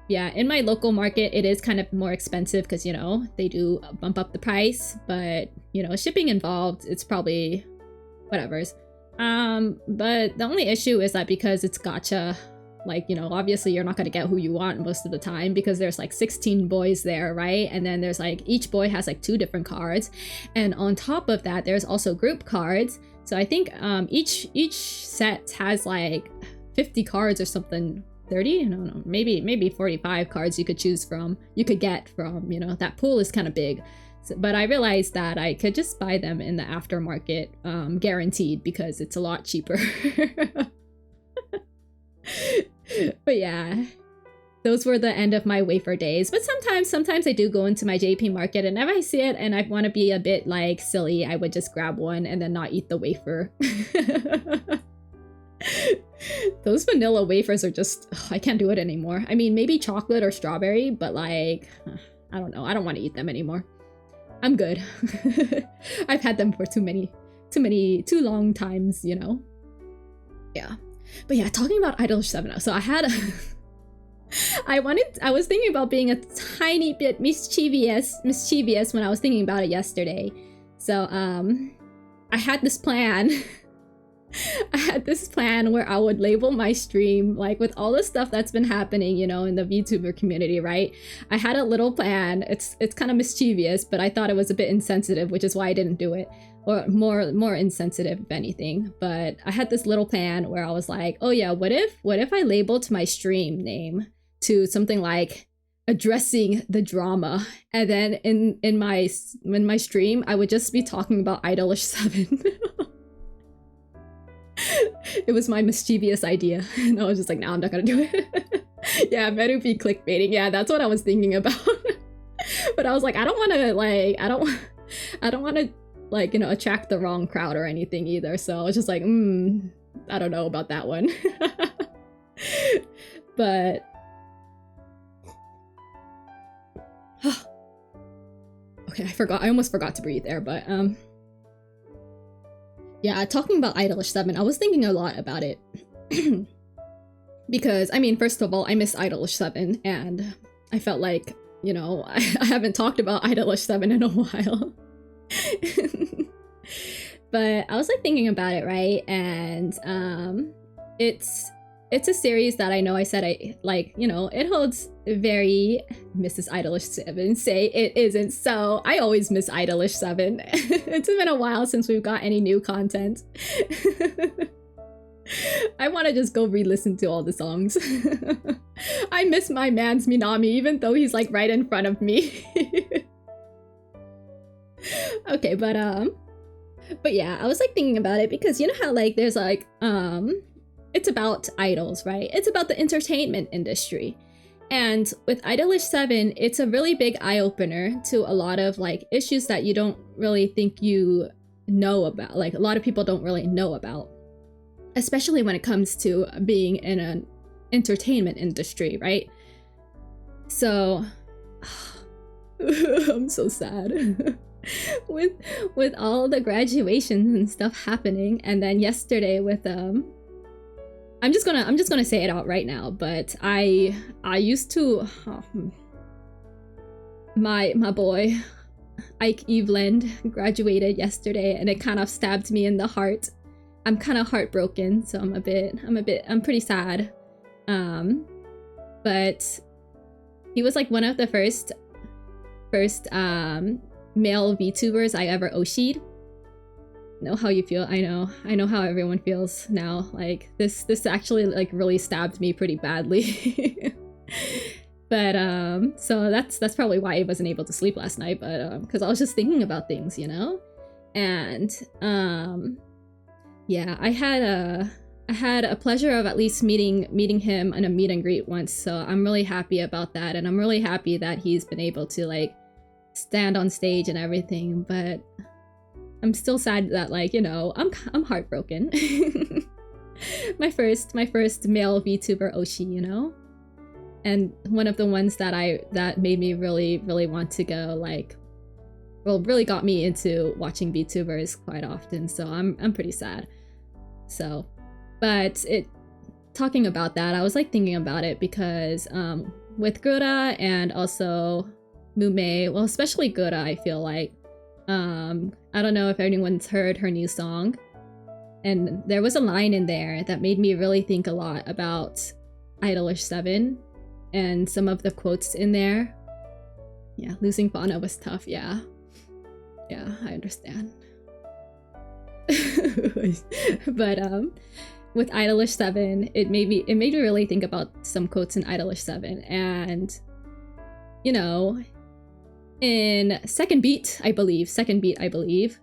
yeah, in my local market, it is kind of more expensive because, you know, they do bump up the price, but you know, shipping involved, it's probably whatever's. But the only issue is that because it's gacha, like, you know, obviously you're not going to get who you want most of the time because there's like 16 boys there, right? And then there's like each boy has like 2 different cards, and on top of that there's also group cards. So I think each set has like 50 cards or something, 30, no, maybe 45 cards you could choose from, you could get from, you know, that pool is kind of big. So, but I realized that I could just buy them in the aftermarket, guaranteed, because it's a lot cheaper. But yeah, those were the end of my wafer days. But sometimes I do go into my JP market, and if I see it and I want to be a bit like silly, I would just grab one and then not eat the wafer. Those vanilla wafers are just, I can't do it anymore. I mean, maybe chocolate or strawberry, but like, I don't know. I don't want to eat them anymore. I'm good. I've had them for too long times, you know? Yeah. But yeah, talking about Idolish 7. So I had I was thinking about being a tiny bit mischievous when I was thinking about it yesterday. So I had this plan. I had this plan where I would label my stream, like with all the stuff that's been happening, you know, in the VTuber community, right? I had a little plan. It's kind of mischievous, but I thought it was a bit insensitive, which is why I didn't do it. Or more insensitive, if anything. But I had this little plan where I was like, oh yeah, what if I labeled my stream name to something like addressing the drama, and then in my stream I would just be talking about Idolish 7. It was my mischievous idea, and I was just like, no, I'm not gonna do it. Yeah, better be clickbaiting. Yeah, that's what I was thinking about. But I was like, I don't want to like, you know, attract the wrong crowd or anything either. So I was just like, I don't know about that one. But okay, I almost forgot to breathe there. But yeah, talking about Idolish 7, I was thinking a lot about it. Because, I mean, first of all, I miss Idolish 7, and I felt like, you know, I haven't talked about Idolish 7 in a while. But I was like thinking about it, right? And it's a series that I know I said I like, you know, it holds very Mrs. Idolish 7 say it isn't, so I always miss Idolish 7. It's been a while since we've got any new content. I want to just go re-listen to all the songs. I miss my man's Minami, even though he's like right in front of me. Okay, but yeah, I was like thinking about it because you know how like there's like it's about idols, right? It's about the entertainment industry. And with Idolish 7, it's a really big eye-opener to a lot of like issues that you don't really think you know about. Like a lot of people don't really know about, especially when it comes to being in an entertainment industry, right? So I'm so sad. with all the graduations and stuff happening, and then yesterday with I'm just gonna say it out right now, but I used to my boy Ike Eveland graduated yesterday, and it kind of stabbed me in the heart. I'm kind of heartbroken, so I'm pretty sad. But he was like one of the first male VTubers I ever Oshi'd. Know how you feel. I know how everyone feels now. Like this actually like really stabbed me pretty badly. But so that's probably why I wasn't able to sleep last night, but because I was just thinking about things, you know. And yeah, I had a pleasure of at least meeting him in a meet and greet once, so I'm really happy about that, and I'm really happy that he's been able to like stand on stage and everything. But I'm still sad that, like, you know, I'm heartbroken. my first male VTuber Oshi, you know. and one of the ones that made me really want to go, like, well, really got me into watching VTubers quite often. So I'm pretty sad. So, but talking about that, I was like thinking about it because with Gura and also Mume, well, especially Gura, I feel like, I don't know if anyone's heard her new song, and there was a line in there that made me really think a lot about Idolish 7 and some of the quotes in there. Yeah, losing Fauna was tough. Yeah, I understand. But with Idolish 7, it made me really think about some quotes in Idolish 7, and you know, in second beat, I believe,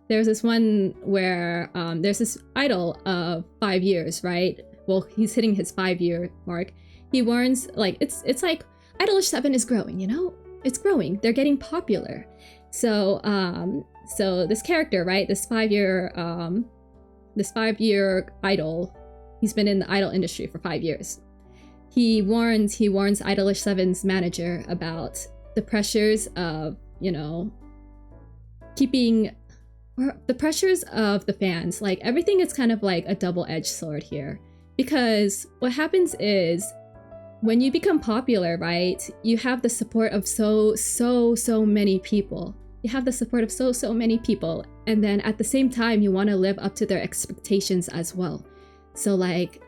there's this one where there's this idol of 5 years, right? Well, he's hitting his 5-year mark. He warns, like, it's like Idolish 7 is growing, you know? It's growing. They're getting popular. So so this character, right? This 5-year idol, he's been in the idol industry for 5 years. He warns Idolish 7's manager about the pressures of, you know, the pressures of the fans. Like, everything is kind of like a double-edged sword here, because what happens is when you become popular, right, you have the support of so many people. You have the support of so many people, and then at the same time you want to live up to their expectations as well. So like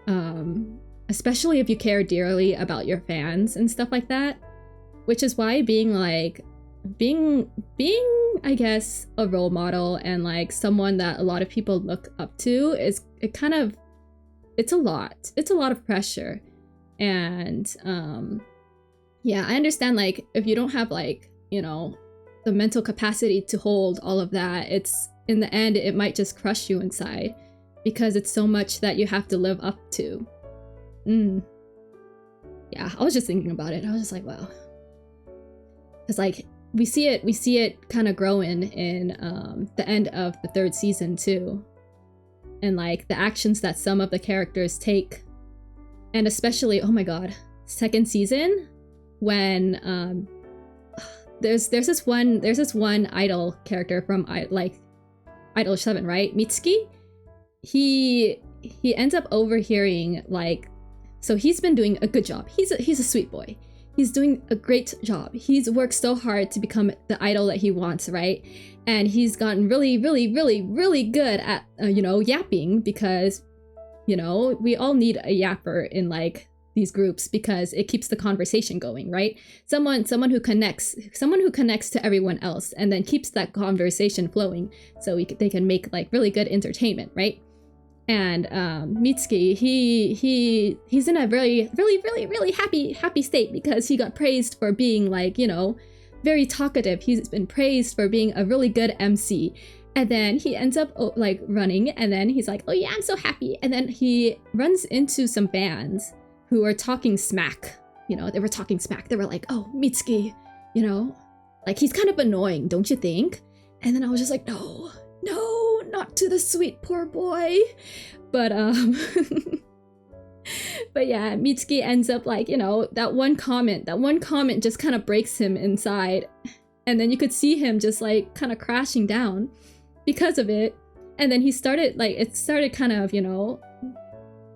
especially if you care dearly about your fans and stuff like that, which is why being I guess a role model and like someone that a lot of people look up to it's a lot of pressure. And yeah, I understand, like, if you don't have, like, you know, the mental capacity to hold all of that, it's, in the end, it might just crush you inside, because it's so much that you have to live up to. Yeah, I was just thinking about it. I was just like, wow. Because, like, we see it kind of growing in the end of the 3rd season too, and like the actions that some of the characters take. And especially, oh my god, 2nd season, when there's this one idol character from like Idol 7, right? Mitsuki. He ends up overhearing, like, so he's been doing a good job. He's a sweet boy. He's doing a great job. He's worked so hard to become the idol that he wants, right? And he's gotten really good at you know, yapping, because, you know, we all need a yapper in like these groups, because it keeps the conversation going, right? Someone who connects to everyone else, and then keeps that conversation flowing, so they can make like really good entertainment, right? And Mitsuki, he's in a really happy state, because he got praised for being, like, you know, very talkative. He's been praised for being a really good MC. And then he ends up like running, and then he's like, oh yeah, I'm so happy. And then he runs into some fans who are talking smack. You know, they were talking smack. They were like, oh, Mitsuki, you know, like, he's kind of annoying, don't you think? And then I was just like, no, not to the sweet poor boy. But but yeah, Mitsuki ends up, like, you know, that one comment just kind of breaks him inside. And then you could see him just like kind of crashing down because of it. And then it started kind of, you know,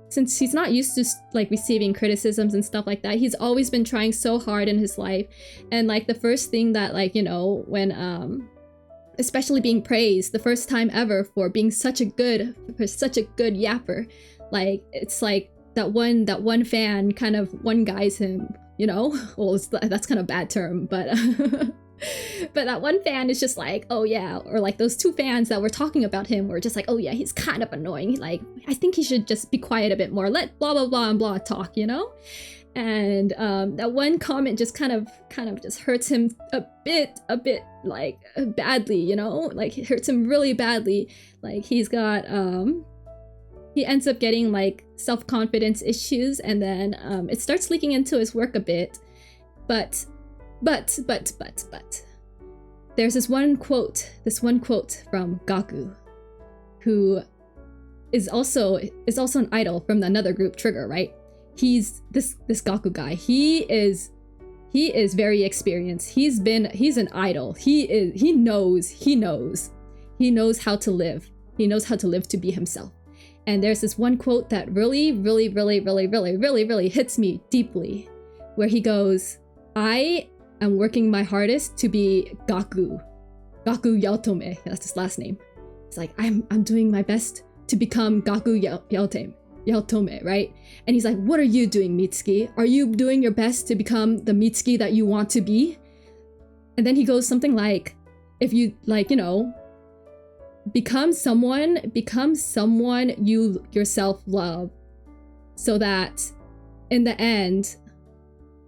since he's not used to like receiving criticisms and stuff like that, he's always been trying so hard in his life. And like the first thing that, like, you know, when especially being praised the first time ever for being such a good yapper, like, it's like that one fan kind of one guys him, you know. Well, that's kind of a bad term, but but that one fan is just like, oh yeah, or like those 2 fans that were talking about him were just like, oh yeah, he's kind of annoying, like, I think he should just be quiet a bit more, let blah blah blah and blah talk, you know. And that one comment just kind of just hurts him a bit like badly, you know, like it hurts him really badly. Like, he's got he ends up getting like self-confidence issues, and then it starts leaking into his work a bit. But there's this one quote from Gaku, who is also an idol from another group, Trigger, right? he's this Gaku guy. He is very experienced. He's an idol. He knows how to live. He knows how to live to be himself. And there's this one quote that really hits me deeply, where he goes, I am working my hardest to be Gaku Yaotome. That's his last name. It's like, I'm doing my best to become Gaku Yaotome, right? And he's like, what are you doing, Mitsuki? Are you doing your best to become the Mitsuki that you want to be? And then he goes something like, if you, like, you know, become someone you yourself love, so that in the end,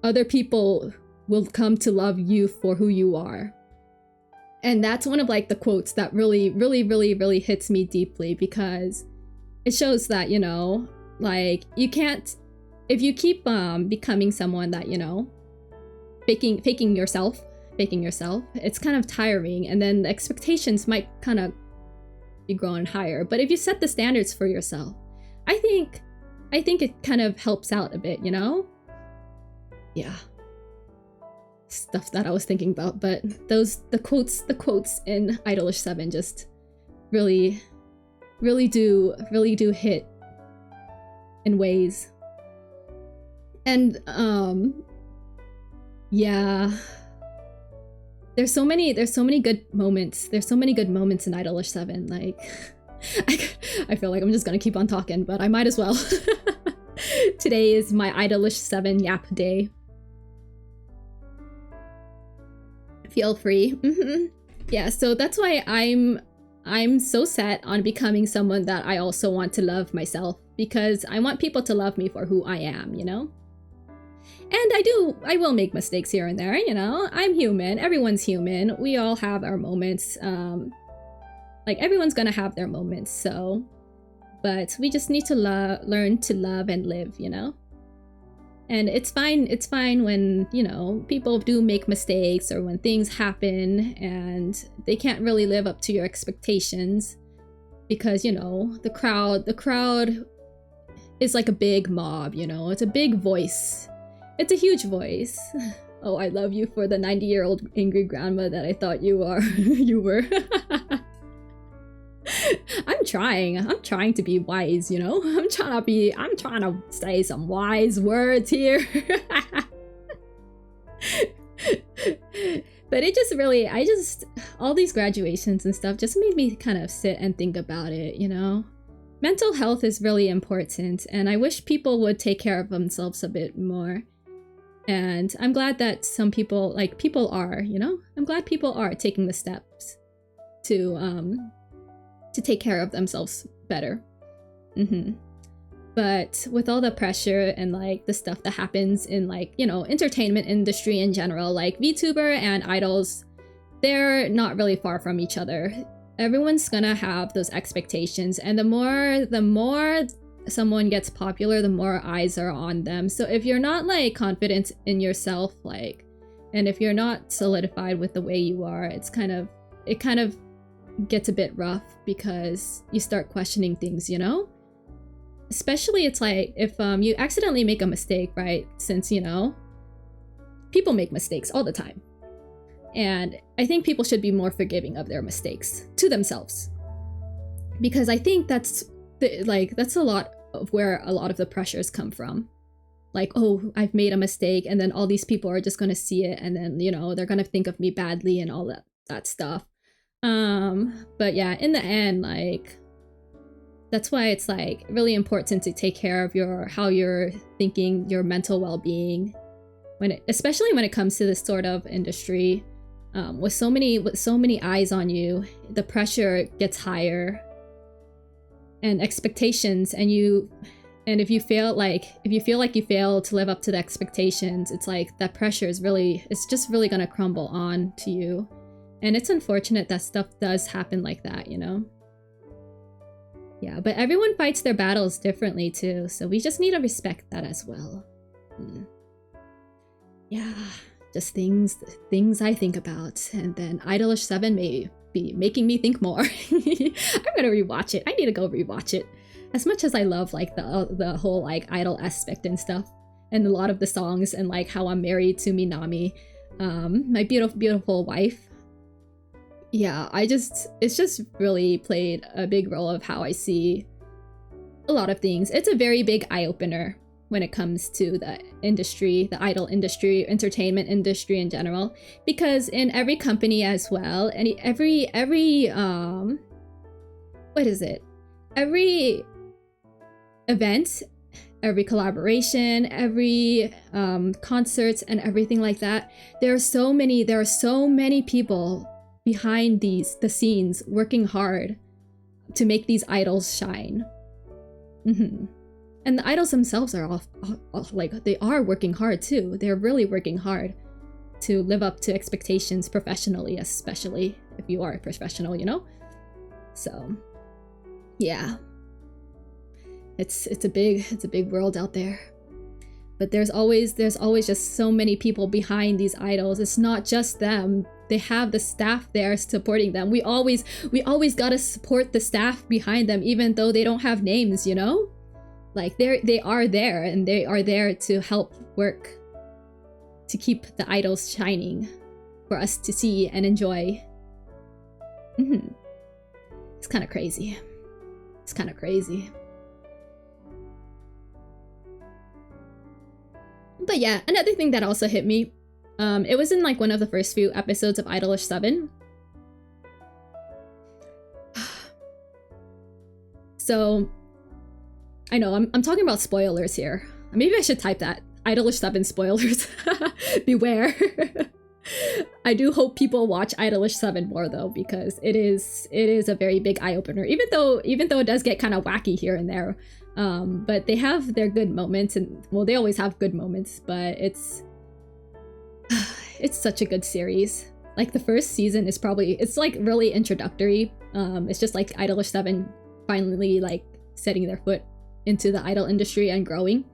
other people will come to love you for who you are. And that's one of like the quotes that really hits me deeply, because it shows that, you know, like, you can't, if you keep becoming someone that, you know, faking yourself, it's kind of tiring, and then the expectations might kind of be growing higher. But if you set the standards for yourself, I think it kind of helps out a bit, you know? Yeah. Stuff that I was thinking about, but the quotes in Idolish 7 just really do hit in ways. And yeah, there's so many good moments. There's so many good moments in Idolish 7. Like, I feel like I'm just gonna keep on talking, but I might as well. Today is my Idolish 7 yap day. Feel free. Yeah, so that's why I'm so set on becoming someone that I also want to love myself, because I want people to love me for who I am, you know? And I will make mistakes here and there, you know? I'm human. Everyone's human. We all have our moments. Like, everyone's gonna have their moments, so... But we just need to learn to love and live, you know? And it's fine when, you know, people do make mistakes, or when things happen and they can't really live up to your expectations, because, you know, the crowd is like a big mob, you know? It's a big voice. It's a huge voice. Oh, I love you for the 90-year-old angry grandma that I thought you were. I'm trying to be wise, you know? I'm trying to say some wise words here. But it just really, all these graduations and stuff just made me kind of sit and think about it, you know? Mental health is really important, and I wish people would take care of themselves a bit more. And I'm glad that some people, like, people are, you know? I'm glad people are taking the steps to take care of themselves better. But with all the pressure and, like, the stuff that happens in, like, you know, entertainment industry in general, like, VTuber and idols, they're not really far from each other. Everyone's gonna have those expectations, and the more someone gets popular, the more eyes are on them. So if you're not, like, confident in yourself, like, and if you're not solidified with the way you are, it kind of gets a bit rough, because you start questioning things, you know? Especially, it's like, if you accidentally make a mistake, right? Since, you know, people make mistakes all the time. And I think people should be more forgiving of their mistakes to themselves. Because I think that's a lot of where a lot of the pressures come from. Like, oh, I've made a mistake, and then all these people are just gonna see it, and then, you know, they're gonna think of me badly and all that stuff. But yeah, in the end, like, that's why it's, like, really important to take care of how you're thinking, your mental well-being, especially when it comes to this sort of industry, with so many eyes on you. The pressure gets higher, and expectations, and if you feel like you fail to live up to the expectations, it's like that pressure it's just really gonna crumble on to you. And it's unfortunate that stuff does happen like that, you know? Yeah, but everyone fights their battles differently too, so we just need to respect that as well. Yeah, just things I think about, and then Idolish 7 may be making me think more. I'm gonna rewatch it. I need to go rewatch it. as much as I love like the whole like idol aspect and stuff, and a lot of the songs, and like how I'm married to Minami, my beautiful wife. Yeah, it's just really played a big role of how I see a lot of things. It's a very big eye-opener when it comes to the industry, the idol industry, entertainment industry in general, because in every company as well, and every what is it? Every event, every collaboration, every concerts and everything like that, there are so many people behind the scenes working hard to make these idols shine. And the idols themselves are all like, they are working hard too. They're really working hard to live up to expectations professionally, especially if you are a professional, you know? So yeah, it's a big world out there. But there's always just so many people behind these idols. It's not just them. They have the staff there supporting them. We always gotta support the staff behind them, even though they don't have names, you know? Like they are there, and they are there to help work to keep the idols shining for us to see and enjoy. It's kind of crazy. It's kind of crazy. But yeah, another thing that also hit me, it was in like one of the first few episodes of Idolish 7. So, I know, I'm talking about spoilers here. Maybe I should type that. Idolish 7 spoilers. Beware. I do hope people watch Idolish 7 more though, because it is a very big eye-opener, even though it does get kind of wacky here and there. But they have their good moments, and well, they always have good moments, but it's such a good series. Like the first season is it's like really introductory. It's just like Idolish 7 finally like setting their foot into the idol industry and growing.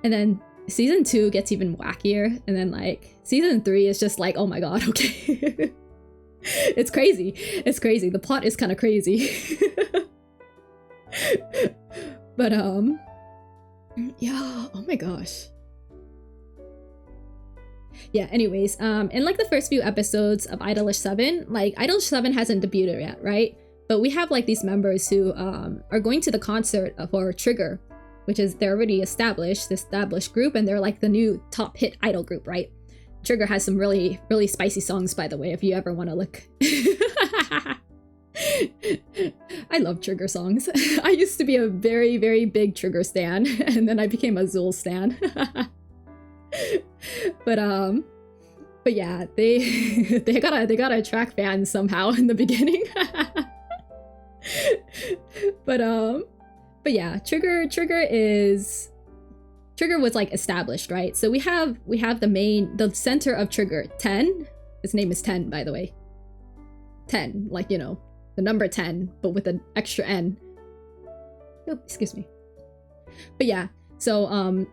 And then season 2 gets even wackier, and then like season 3 is just like, oh my god, okay. It's crazy. The plot is kind of crazy. But yeah, oh my gosh. Yeah, anyways, in like the first few episodes of Idolish 7, like Idolish 7 hasn't debuted yet, right? But we have like these members who are going to the concert for Trigger, which is they're already established group, and they're like the new top hit idol group, right? Trigger has some really, really spicy songs, by the way, if you ever want to look. I love Trigger songs. I used to be a very, very big Trigger stan, and then I became a Zool stan. But yeah, they gotta attract fans somehow in the beginning. But yeah, Trigger was like established, right? So we have the center of Trigger, 10. His name is 10, by the way. 10, like, you know, the number 10, but with an extra N. Oh, excuse me. But yeah, so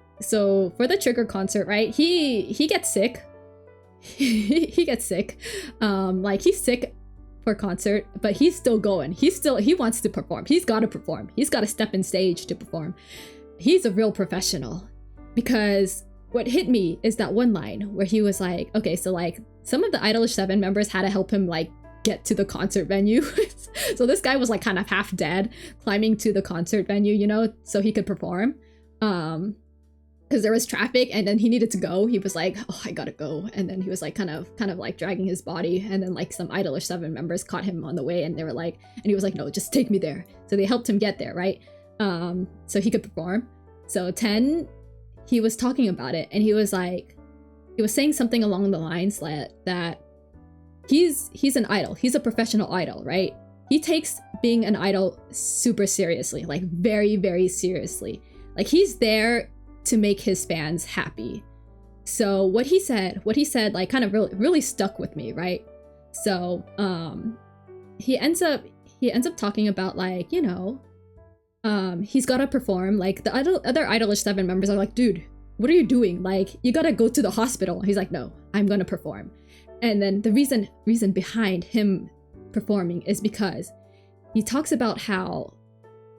for the Trigger concert, right? He gets sick. he gets sick. Like he's sick for concert, but he's still going. He wants to perform. He's got to perform. He's got to step in stage to perform. He's a real professional, because what hit me is that one line where he was like, okay, so like some of the Idolish 7 members had to help him like get to the concert venue. So this guy was like kind of half dead climbing to the concert venue, you know, so he could perform. Because there was traffic, and then he needed to go. He was like, oh, I gotta go. And then he was like kind of like dragging his body, and then like some Idolish 7 members caught him on the way, and they were like, and he was like, no, just take me there. So they helped him get there, right? So he could perform. So 10, he was talking about it, and he was saying something along the lines that he's an idol. He's a professional idol, right? He takes being an idol super seriously, like very, very seriously. Like he's there to make his fans happy. So what he said like kind of really stuck with me, right? So he ends up talking about like, you know, he's gotta perform. Like the other Idolish 7 members are like, dude, what are you doing? Like, you gotta go to the hospital. He's like, no, I'm gonna perform. And then the reason behind him performing is because he talks about how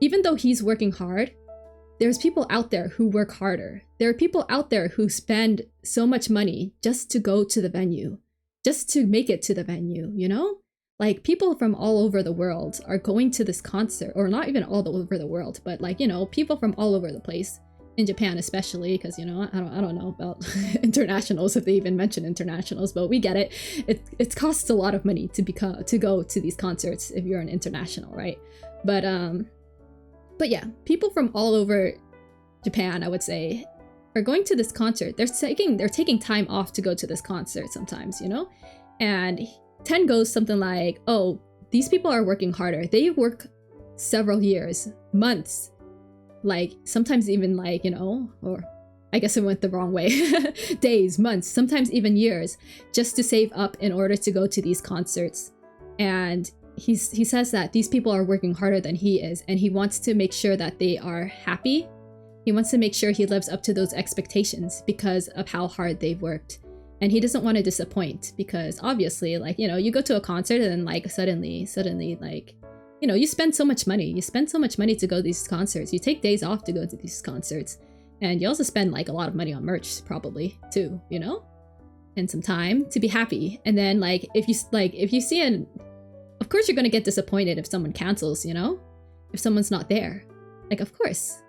even though he's working hard, there's people out there who work harder. There are people out there who spend so much money just to go to the venue, just to make it to the venue, you know? Like, people from all over the world are going to this concert, or not even all over the world, but like, you know, people from all over the place, in Japan especially, because, you know, I don't know about internationals, if they even mention internationals, but we get it. It costs a lot of money to go to these concerts if you're an international, right? But yeah, people from all over Japan, I would say, are going to this concert. They're taking time off to go to this concert sometimes, you know? And Ten goes something like, oh, these people are working harder. They work several years, months, like sometimes even like, you know, or I guess it went the wrong way, days, months, sometimes even years, just to save up in order to go to these concerts. And he says that these people are working harder than he is, and he wants to make sure that they are happy. He wants to make sure he lives up to those expectations because of how hard they've worked. And he doesn't want to disappoint, because obviously, like, you know, you go to a concert and then like suddenly like, you know, you spend so much money. You spend so much money to go to these concerts. You take days off to go to these concerts. And you also spend like a lot of money on merch probably too, you know? And some time to be happy. And then like if you see an, of course you're going to get disappointed if someone cancels, you know? If someone's not there. Like, of course.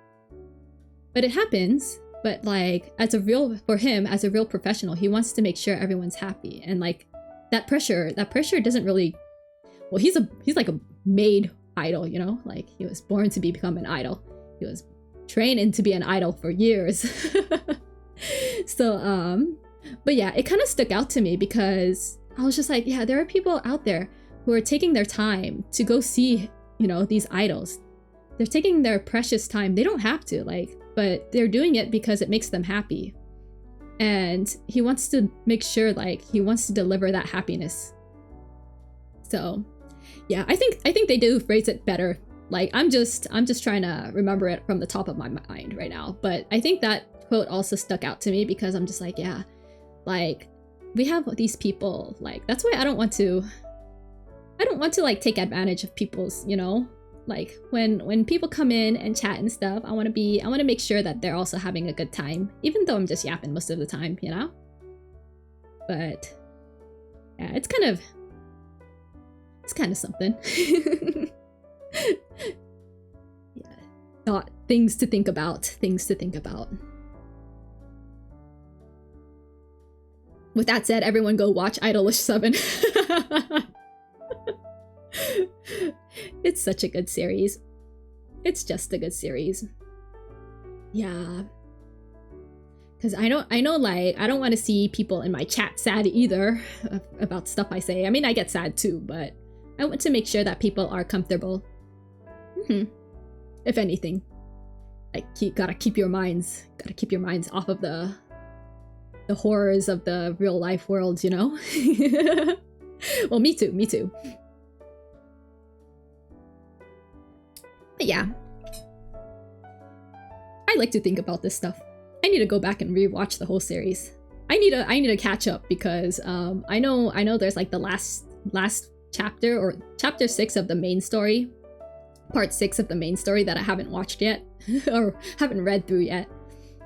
But it happens. But like for him as a real professional, he wants to make sure everyone's happy. And like that pressure doesn't really, well, he's like a made idol, you know? Like, he was born to become an idol. He was trained to be an idol for years. So but yeah, it kind of stuck out to me because I was just like, yeah, there are people out there who are taking their time to go see, you know, these idols. They're taking their precious time. They don't have to, like, but they're doing it because it makes them happy. And he wants to make sure, like, he wants to deliver that happiness. So yeah, I think they do phrase it better. Like, I'm just trying to remember it from the top of my mind right now. But I think that quote also stuck out to me because I'm just like, yeah, like, we have these people, like, that's why I don't want to like take advantage of people's, you know, like when people come in and chat and stuff, I want to make sure that they're also having a good time, even though I'm just yapping most of the time, you know? But yeah, it's kind of something. Yeah. Things to think about. With that said, everyone go watch Idolish 7. It's such a good series. It's just a good series. Yeah. Because I know, like, I don't want to see people in my chat sad either about stuff I say. I mean, I get sad too, but I want to make sure that people are comfortable. If anything. Like, gotta keep your minds off of the horrors of the real life world, you know? Well, me too. But yeah, I like to think about this stuff. I need to go back and rewatch the whole series. I need to catch up because I know there's like the last chapter, or chapter 6 of the main story, part 6 of the main story that I haven't watched yet or haven't read through yet.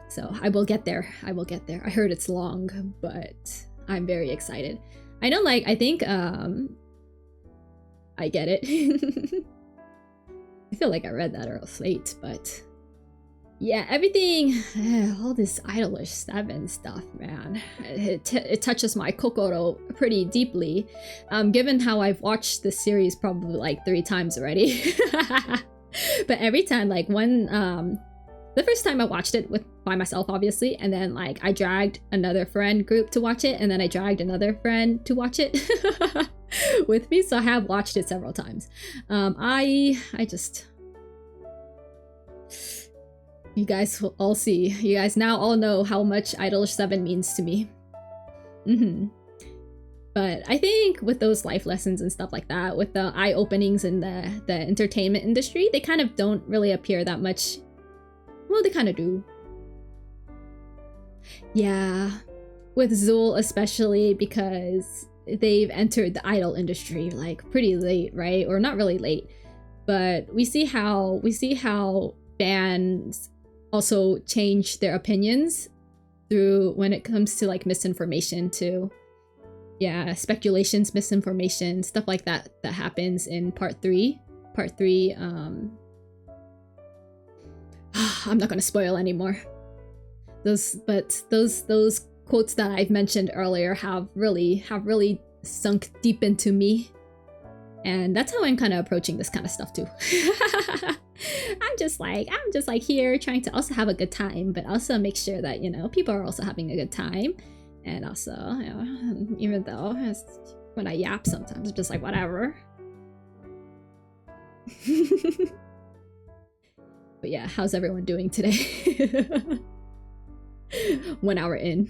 So I will get there. I heard it's long, but I'm very excited. I know, like, I think I get it. I feel like I read that or late, but yeah, everything, all this Idolish 7 stuff, man, it touches my kokoro pretty deeply, given how I've watched this series probably like 3 times already. But every time, like, the first time I watched it by myself, obviously, and then like I dragged another friend group to watch it, and then I dragged another friend to watch it with me, so I have watched it several times. I just, you guys will all see. You guys now all know how much Idolish 7 means to me. But I think with those life lessons and stuff like that, with the eye openings in the entertainment industry, they kind of don't really appear that much. Well, they kind of do. Yeah, with Zool especially, because they've entered the idol industry like pretty late, right? Or not really late, but we see how fans also change their opinions through when it comes to like misinformation too. Yeah, speculations, misinformation, stuff like that happens in part 3. Part 3, I'm not gonna spoil anymore. Those quotes that I've mentioned earlier have really sunk deep into me. And that's how I'm kind of approaching this kind of stuff too. I'm just like here trying to also have a good time, but also make sure that, you know, people are also having a good time. And also, you know, even though when I yap sometimes, I'm just like, whatever. But yeah, how's everyone doing today? 1 hour in.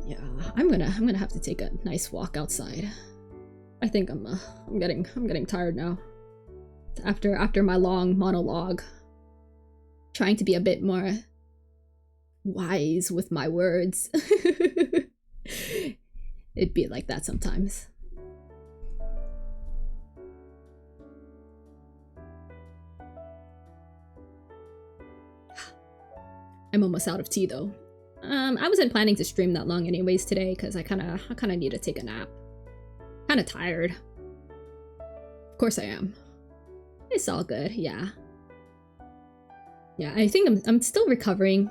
Yeah, I'm gonna have to take a nice walk outside. I think I'm getting tired now. After my long monologue, trying to be a bit more wise with my words. It'd be like that sometimes. I'm almost out of tea though. I wasn't planning to stream that long anyways today because I kind of need to take a nap. Kind of tired. Of course I am. It's all good, yeah. Yeah, I think I'm still recovering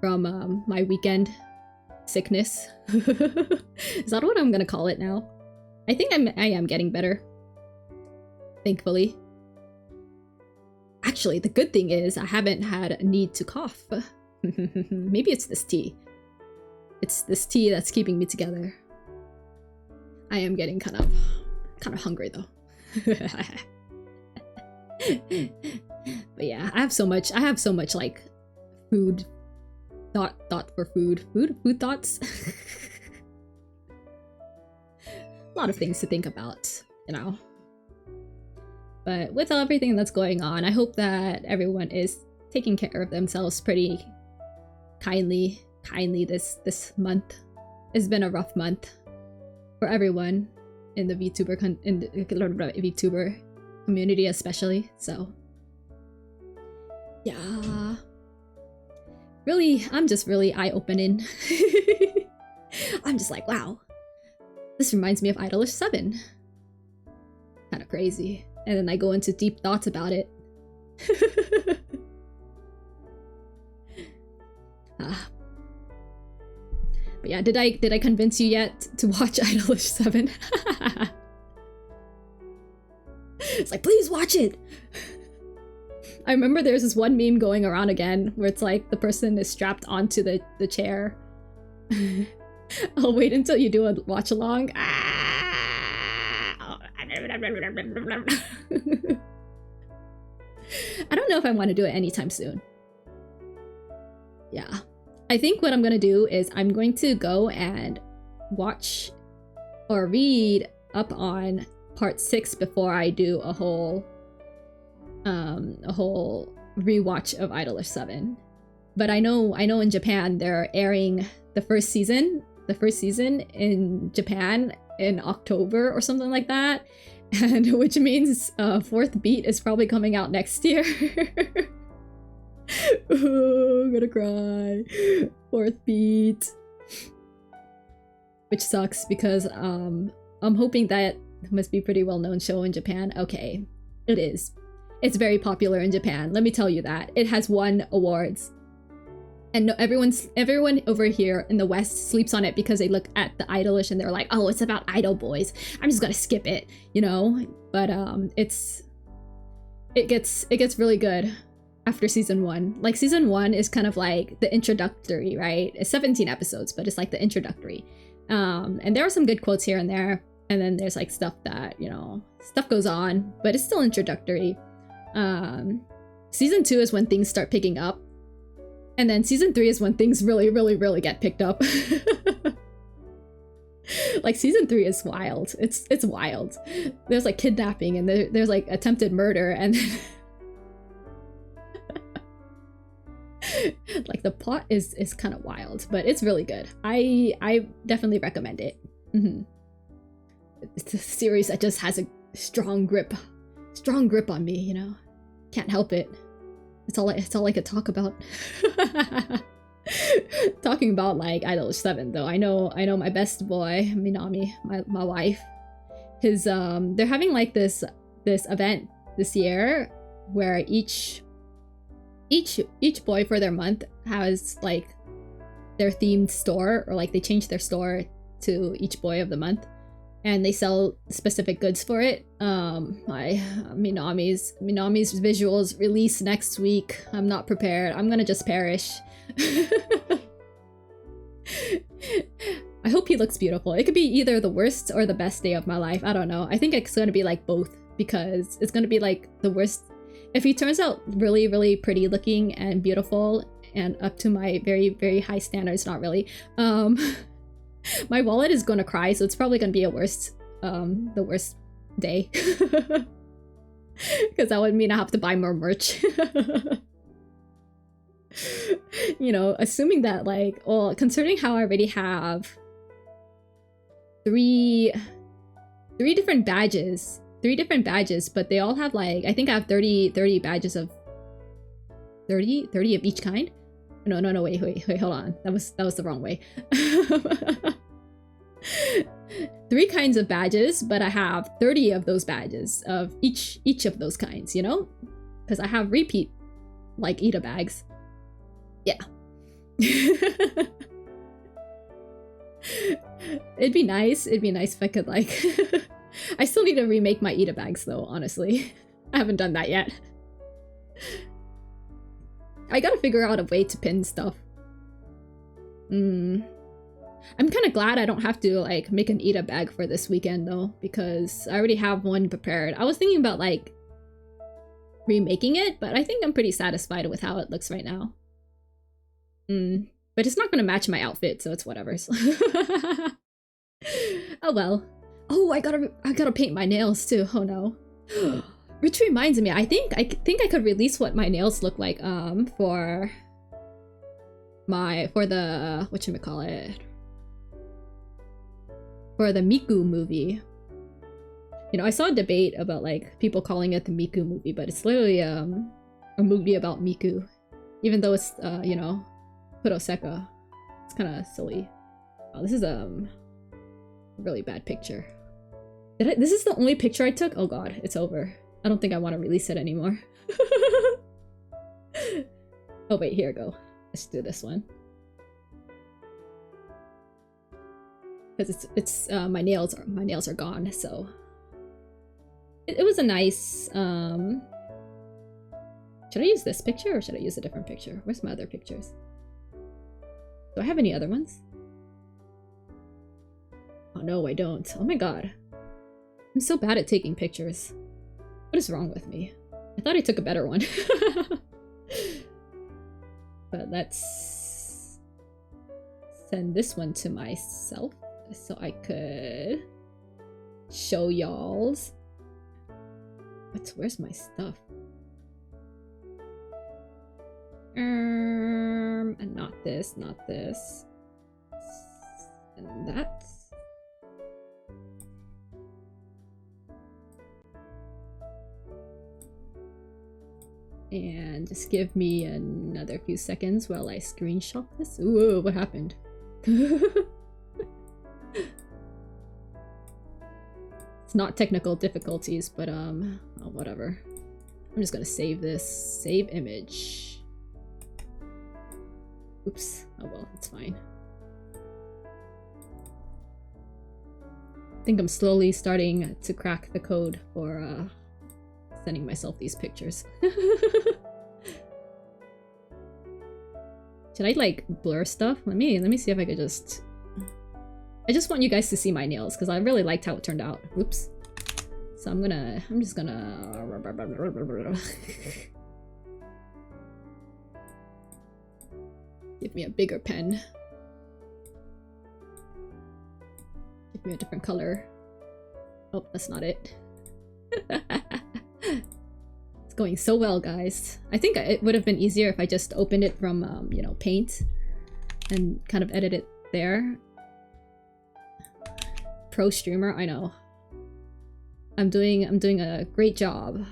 from my weekend sickness. Is that what I'm gonna call it now? I think I am getting better. Thankfully. Actually, the good thing is I haven't had a need to cough. Maybe it's this tea. It's this tea that's keeping me together. I am getting kind of hungry though. But yeah, I have so much like food thought for food thoughts. A lot of things to think about, you know. But with everything that's going on, I hope that everyone is taking care of themselves pretty kindly this month. It's been a rough month for everyone in the VTuber community especially, so yeah. Really, I'm just really eye-opening. I'm just like, wow. This reminds me of Idolish 7. Kind of crazy. And then I go into deep thoughts about it. But yeah, did I convince you yet to watch Idolish 7? It's like, please watch it! I remember there's this one meme going around again where it's like the person is strapped onto the chair. I'll wait until you do a watch along. I don't know if I want to do it anytime soon. Yeah. I think what I'm going to do is I'm going to go and watch or read up on part 6 before I do a whole rewatch of Idolish 7. But I know in Japan they're airing the first season in Japan in October or something like that, and which means fourth beat is probably coming out next year. Oh, I'm gonna cry. Fourth beat, which sucks because I'm hoping that it must be a pretty well-known show in Japan. Okay, it is. It's very popular in Japan. Let me tell you that. It has won awards. And no, everyone over here in the West sleeps on it because they look at the Idolish and they're like, oh, it's about idol boys. I'm just gonna skip it, you know? But it gets really good after season 1. Like season 1 is kind of like the introductory, right? It's 17 episodes, but it's like the introductory. And there are some good quotes here and there. And then there's like stuff that, you know, stuff goes on, but it's still introductory. Season 2 is when things start picking up. And then season 3 is when things really get picked up. Like season 3 is wild. It's wild. There's like kidnapping and there's like attempted murder and like the plot is kind of wild, but it's really good. I definitely recommend it. it's a series that just has a strong grip on me, you know. Can't help it. It's all I could talk about. Talking about like Idol 7 though. I know my best boy, Minami, my wife. His they're having like this event this year where each boy for their month has like their themed store, or like they change their store to each boy of the month, and they sell specific goods for it. My Minami's visuals release next week. I'm not prepared. I'm gonna just perish. I hope he looks beautiful. It could be either the worst or the best day of my life. I don't know. I think it's gonna be like both, because it's gonna be like the worst. If he turns out really, really pretty looking and beautiful and up to my very, very high standards, not really, my wallet is gonna cry, so it's probably gonna be the worst day. Because that would mean I have to buy more merch. You know, assuming that like, well, considering how I already have three different badges, but they all have like, I think I have 30 badges of 30 of each kind. No, wait, hold on. That was the wrong way. 3 kinds of badges, but I have 30 of those badges of each of those kinds, you know? Because I have repeat like Ida bags. Yeah. It'd be nice if I could like I still need to remake my Ida bags though, honestly. I haven't done that yet. I gotta figure out a way to pin stuff. I'm kind of glad I don't have to like make an Ida bag for this weekend though, because I already have one prepared. I was thinking about like remaking it, but I think I'm pretty satisfied with how it looks right now. But it's not gonna match my outfit, so it's whatever. So. Oh well. Oh, I gotta paint my nails too. Oh no. Which reminds me, I think I could release what my nails look like for the whatchamacallit, for the Miku movie. You know, I saw a debate about like people calling it the Miku movie, but it's literally a movie about Miku, even though it's you know, Kuroseka. It's kind of silly. Oh, this is a really bad picture. This is the only picture I took? Oh god, it's over. I don't think I want to release it anymore. Oh wait, here we go. Let's do this one. Because it's my nails are gone, so it was a nice should I use this picture or should I use a different picture? Where's my other pictures? Do I have any other ones? Oh no, I don't. Oh my god. I'm so bad at taking pictures. What is wrong with me? I thought I took a better one. But let's send this one to myself so I could show y'all's. Where's my stuff? And not this, and that. And just give me another few seconds while I screenshot this. Ooh, what happened? It's not technical difficulties, but oh, whatever. I'm just gonna save this. Save image. Oops. Oh well, it's fine. I think I'm slowly starting to crack the code for sending myself these pictures. Should I like blur stuff? Let me see if I could just. I just want you guys to see my nails because I really liked how it turned out. Oops. So I'm just gonna give me a bigger pen. Give me a different color. Oh, that's not it. It's going so well, guys. I think it would have been easier if I just opened it from, you know, Paint and kind of edit it there. Pro streamer, I know. I'm doing a great job.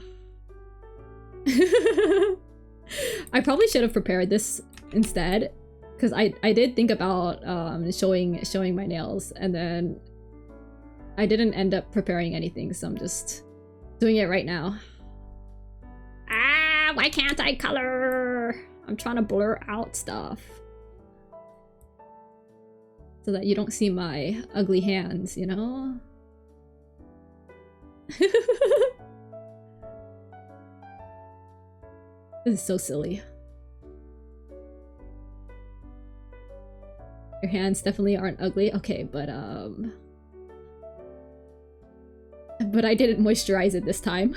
I probably should have prepared this instead, because I did think about showing my nails, and then I didn't end up preparing anything, so I'm just doing it right now. Ah, why can't I color? I'm trying to blur out stuff so that you don't see my ugly hands, you know? This is so silly. Your hands definitely aren't ugly. Okay, but I didn't moisturize it this time.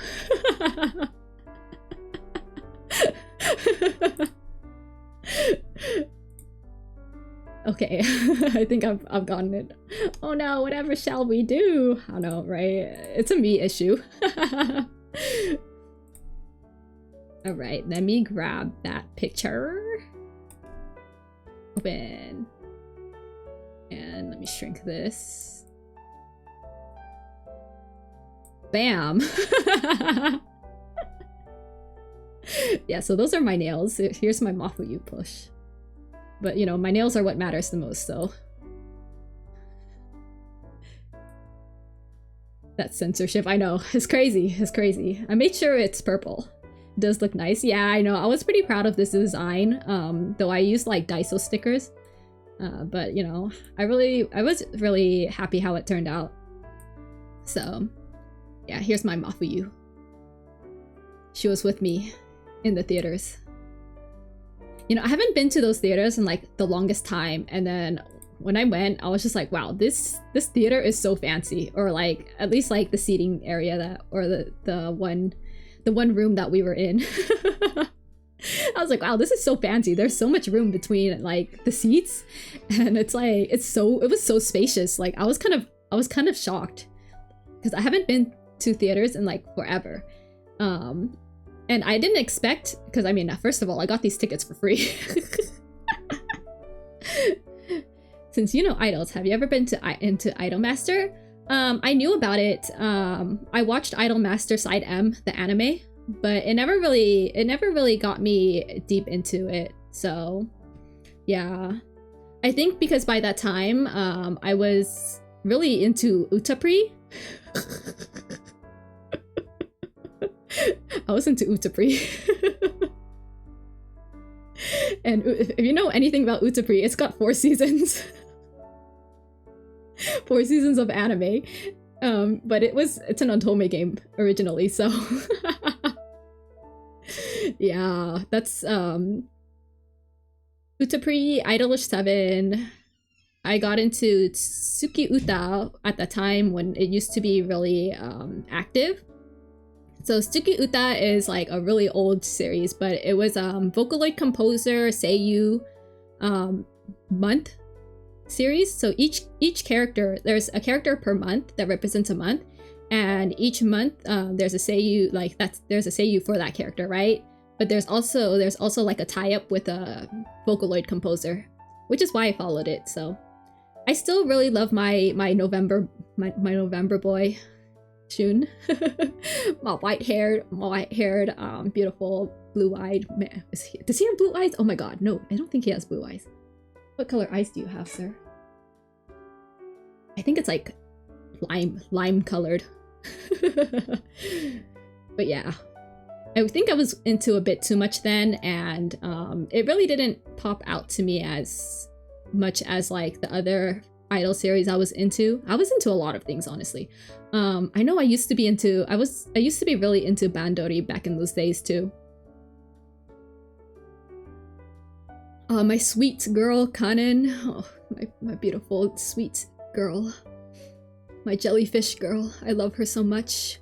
Okay, I think I've gotten it. Oh no, whatever shall we do? I know, right? It's a me issue. Alright, let me grab that picture. Open. And let me shrink this. Bam! Yeah, so those are my nails. Here's my Mafuyu push. But, you know, my nails are what matters the most, so... That's censorship, I know. It's crazy, it's crazy. I made sure it's purple. It does look nice. Yeah, I know. I was pretty proud of this design, though I used, like, Daiso stickers. But, you know, I was really happy how it turned out. So, yeah, here's my Mafuyu. She was with me in the theaters. You know, I haven't been to those theaters in like the longest time, and then when I went, I was just like, wow, this theater is so fancy. Or like at least like the seating area that, or the one room that we were in. I was like, wow, this is so fancy. There's so much room between like the seats, and it's like it was so spacious. Like I was kind of shocked because I haven't been to theaters in like forever. And I didn't expect, because I mean, first of all, I got these tickets for free. Since you know idols, have you ever been into Idolmaster? I knew about it. I watched Idolmaster Side M, the anime, but it never really got me deep into it. So, yeah, I think because by that time, I was really into Utapri. I was into Utapri. And if you know anything about Utapri, it's got 4 seasons. 4 seasons of anime. But it's an Otome game originally, so yeah, that's Utapri, Idolish 7. I got into Tsuki Uta at the time when it used to be really active. So Tsuki Uta is like a really old series, but it was Vocaloid composer Seiyu month series. So each character, there's a character per month that represents a month, and each month there's a Seiyu, like there's a Seiyu for that character, right? But there's also like a tie-up with a Vocaloid composer, which is why I followed it. So I still really love my November boy, Shun. my white-haired, beautiful, blue-eyed man. Does he have blue eyes? Oh my god, no, I don't think he has blue eyes. What color eyes do you have, sir? I think it's like lime colored. But yeah, I think I was into a bit too much then, and it really didn't pop out to me as much as like the other idol series I was into. I was into a lot of things, honestly. I know I used to be really into Bandori back in those days too. My sweet girl Kanen. Oh, my beautiful sweet girl. My jellyfish girl. I love her so much.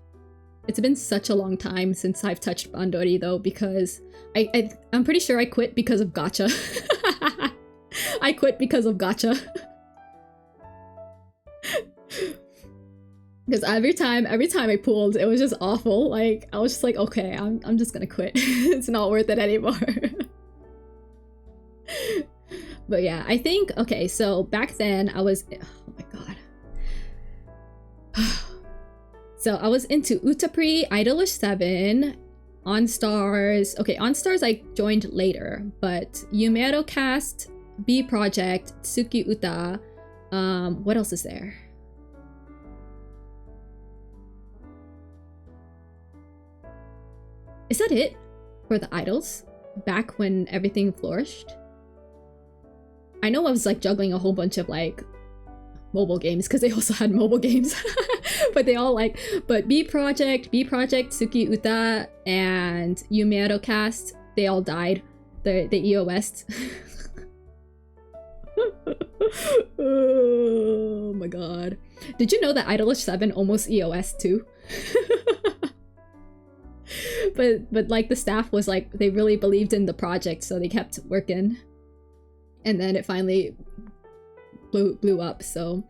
It's been such a long time since I've touched Bandori though, because I'm pretty sure I quit because of gacha. I quit because of gacha. Because every time I pulled, it was just awful. Like I was just like, okay, I'm just gonna quit. It's not worth it anymore. But yeah, I think, okay, so back then I was, oh my god. So I was into Utapri, Idolish 7, On Stars. Okay, On Stars I joined later, but Yumero Cast, B Project, Tsuki Uta. What else is there? Is that it for the idols? Back when everything flourished? I know I was like juggling a whole bunch of like mobile games because they also had mobile games. But they all like, but B Project, Tsuki Uta, and Yumero Cast, they all died. They EOS'd. Oh my god. Did you know that Idolish 7 almost EOS too? but like the staff was like, they really believed in the project, so they kept working. And then it finally blew up. So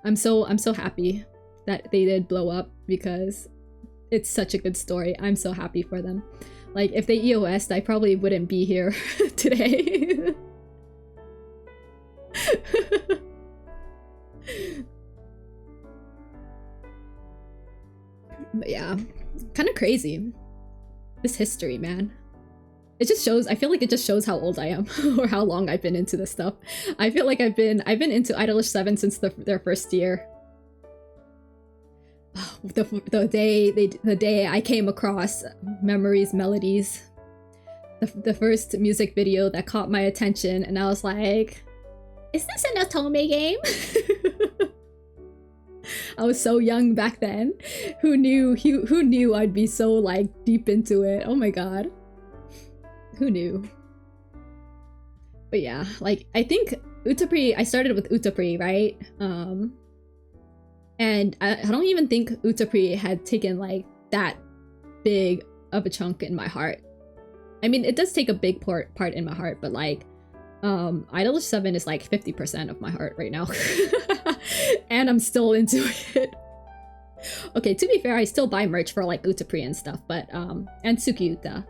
I'm so happy that they did blow up because it's such a good story. I'm so happy for them. Like if they EOS'd, I probably wouldn't be here today. But yeah, kind of crazy. This history, man. It just shows, I feel like it just shows how old I am or how long I've been into this stuff. I feel like I've been into Idolish 7 since their first year. Oh, the day I came across Memories Melodies. The first music video that caught my attention, and I was like, is this an Otome game? I was so young back then. Who knew I'd be so like deep into it? Oh my god. Who knew? But yeah, like I think Utapri, I started with Utapri, right? And I don't even think Utapri had taken like that big of a chunk in my heart. I mean, it does take a big part in my heart, but like Idolish 7 is like 50% of my heart right now. And I'm still into it. Okay, to be fair, I still buy merch for like Utapri and stuff, but and Tsuki Uta.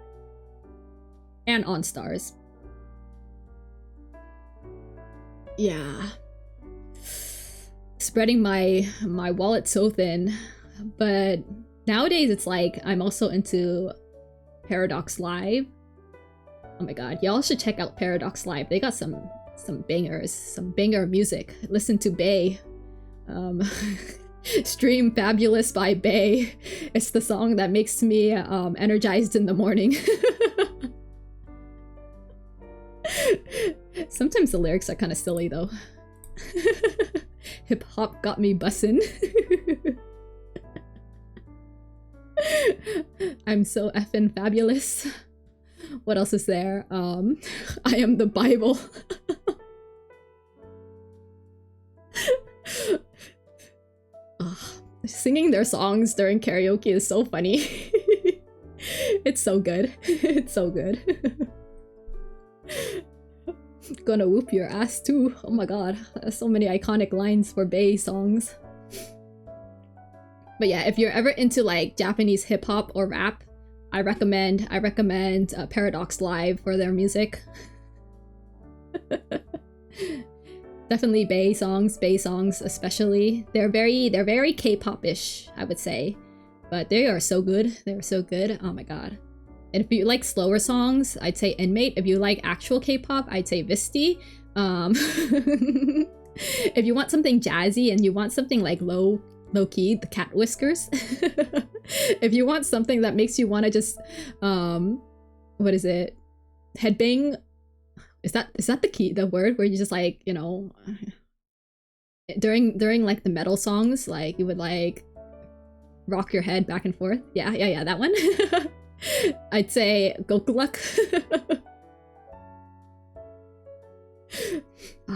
And On Stars. Yeah. Spreading my wallet so thin. But nowadays it's like I'm also into Paradox Live. Oh my god, y'all should check out Paradox Live. They got some bangers, some banger music. Listen to Bay. Stream Fabulous by Bay. It's the song that makes me energized in the morning. Sometimes the lyrics are kind of silly though. Hip hop got me bussin'. I'm so effing fabulous. What else is there? I am the Bible. Singing their songs during karaoke is so funny. It's so good. It's so good. Gonna whoop your ass too. Oh my god. So many iconic lines for Bae songs. But yeah, if you're ever into like Japanese hip-hop or rap, I recommend Paradox Live for their music. Definitely Bae songs especially. They're very K-pop-ish, I would say. But they are so good. They're so good. Oh my god. And if you like slower songs, I'd say Inmate. If you like actual K-pop, I'd say Visti. If you want something jazzy and you want something like low key, the Cat Whiskers. If you want something that makes you want to just what is it, headbang, is that the word where you just like, you know, during like the metal songs, like you would like rock your head back and forth. Yeah, that one. I'd say Gokuluk.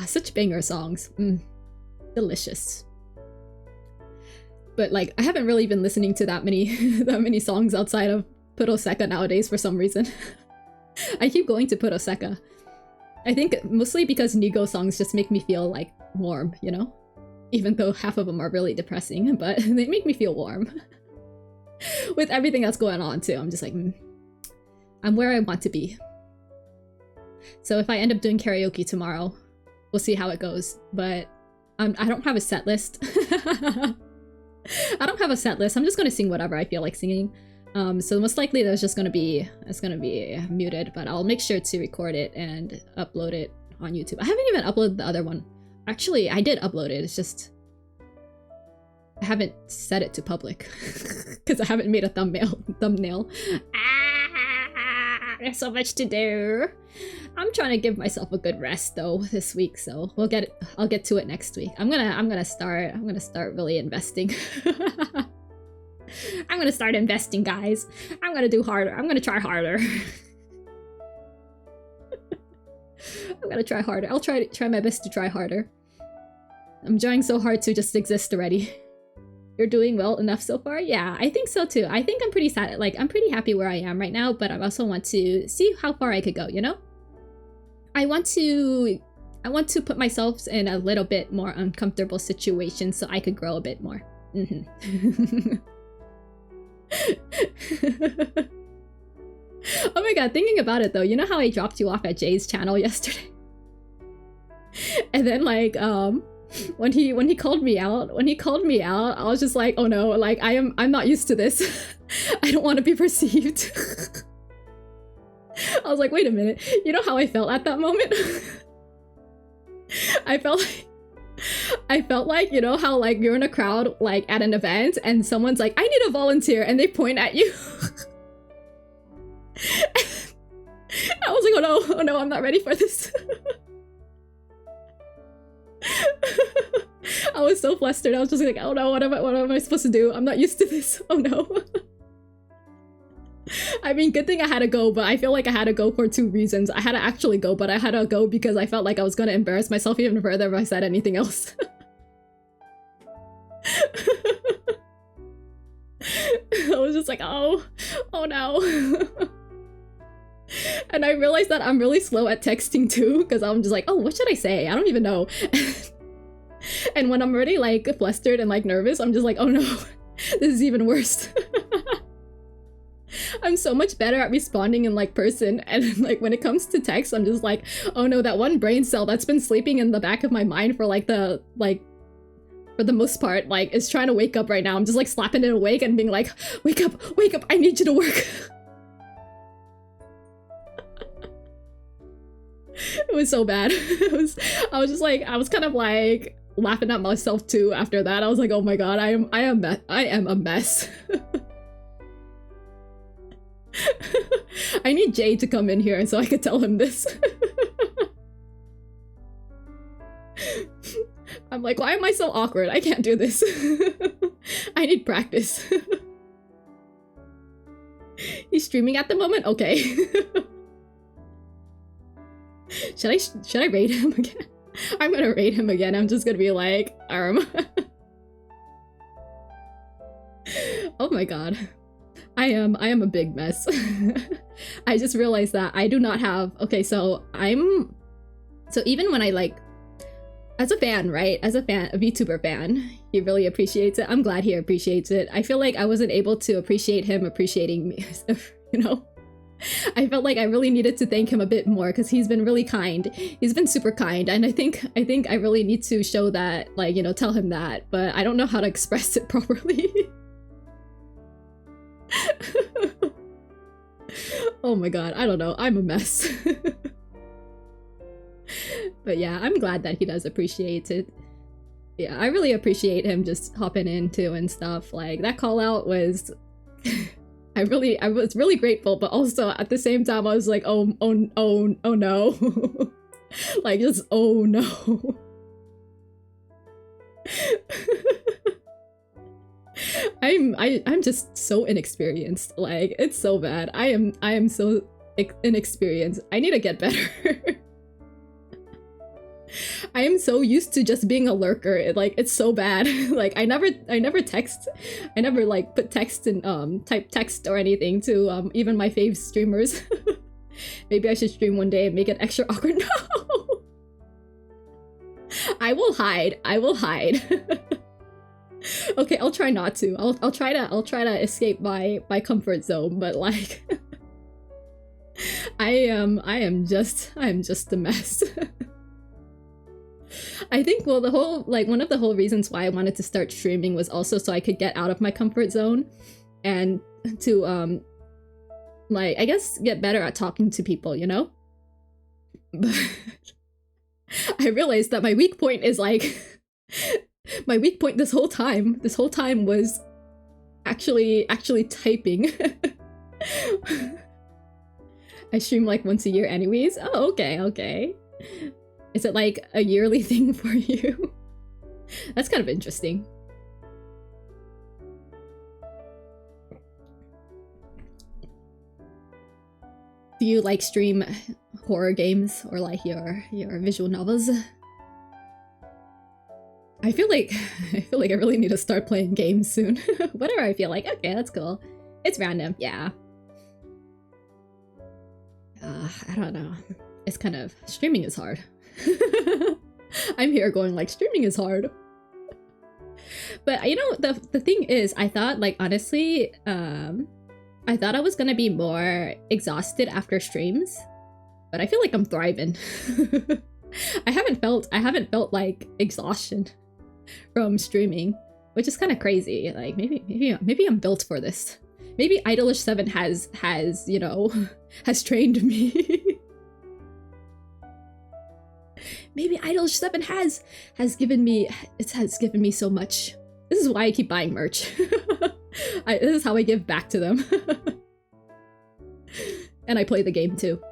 Such banger songs. Delicious. But like I haven't really been listening to that many songs outside of Puroseka nowadays for some reason. I keep going to Puroseka. I think mostly because Nigo songs just make me feel like warm, you know? Even though half of them are really depressing, but they make me feel warm. With everything that's going on too, I'm just like, I'm where I want to be. So if I end up doing karaoke tomorrow, we'll see how it goes. But I don't have a set list. I don't have a set list. I'm just gonna sing whatever I feel like singing. So most likely it's gonna be muted, but I'll make sure to record it and upload it on YouTube. I haven't even uploaded the other one. Actually, I did upload it. It's just I haven't set it to public because I haven't made a thumbnail. There's so much to do. I'm trying to give myself a good rest though this week, so I'll get to it next week. I'm gonna start really investing. I'm gonna start investing, guys. I'm gonna do harder. I'm gonna try harder. I'm gonna try harder. I'll try my best to try harder. I'm trying so hard to just exist already. You're doing well enough so far? Yeah, I think so too. I think I'm pretty sad. Like, I'm pretty happy where I am right now, but I also want to see how far I could go, you know? I want to put myself in a little bit more uncomfortable situation so I could grow a bit more. Oh my god, thinking about it though, you know how I dropped you off at Jay's channel yesterday? And then like, when he called me out, I was just like, oh no, like I'm not used to this. I don't want to be perceived. I was like, wait a minute, you know how I felt at that moment? I felt like, you know how like you're in a crowd like at an event and someone's like, I need a volunteer, and they point at you. I was like, oh no, I'm not ready for this. I was so flustered. I was just like, oh no, what am I supposed to do? I'm not used to this. Oh no. I mean, good thing I had to go, but I feel like I had to go for two reasons. I had to actually go, but I had to go because I felt like I was going to embarrass myself even further if I said anything else. I was just like, oh no. And I realized that I'm really slow at texting too, because I'm just like, oh, what should I say? I don't even know. And when I'm already like flustered and like nervous, I'm just like, oh no, this is even worse. I'm so much better at responding in like person, and like when it comes to text, I'm just like, oh no, that one brain cell that's been sleeping in the back of my mind for like for the most part, like is trying to wake up right now. I'm just like slapping it awake and being like, wake up, I need you to work. It was so bad. I was just like, I was kind of like laughing at myself too after that. I was like, oh my god, I am a mess. I need Jay to come in here so I could tell him this. I'm like, why am I so awkward? I can't do this. I need practice. He's streaming at the moment? Okay. Should I raid him again? I'm gonna raid him again. I'm just gonna be like, Oh my god. I am a big mess. I just realized that I do not have... Okay, so even when I like... As a fan, right? As a fan, a VTuber fan, he really appreciates it. I'm glad he appreciates it. I feel like I wasn't able to appreciate him appreciating me, you know? I felt like I really needed to thank him a bit more because he's been really kind. He's been super kind, and I think I really need to show that, like, you know, tell him that, but I don't know how to express it properly. Oh my god, I don't know. I'm a mess. But yeah, I'm glad that he does appreciate it. Yeah, I really appreciate him just hopping in too and stuff. Like, that call out was... I was really grateful, but also at the same time I was like, oh no. Like, just oh no. I'm just so inexperienced. Like, it's so bad. I am so inexperienced. I need to get better. I am so used to just being a lurker. Like, it's so bad. Like, I never text. I never like put text and type text or anything to even my fave streamers. Maybe I should stream one day and make it extra awkward. No. I will hide. Okay, I'll try not to. I'll try to escape my comfort zone, but like I am just a mess. I think, well, the whole, like, one of the whole reasons why I wanted to start streaming was also so I could get out of my comfort zone and to, like, I guess get better at talking to people, you know? But I realized that my weak point is, like, my weak point this whole time was actually typing. I stream, like, once a year anyways. Oh, okay. Is it like a yearly thing for you? That's kind of interesting. Do you like stream horror games or like your visual novels? I feel like I really need to start playing games soon. Whatever I feel like. Okay, that's cool. It's random, yeah. I don't know. It's kind of, streaming is hard. I'm here going like, streaming is hard. But you know, the thing is, I thought, like, honestly, I thought I was gonna be more exhausted after streams, but I feel like I'm thriving. I haven't felt like exhaustion from streaming, which is kind of crazy. Like, maybe I'm built for this. Maybe Idolish 7 has you know, has trained me. Maybe Idolish 7 has given me so much. This is why I keep buying merch. This is how I give back to them. And I play the game too.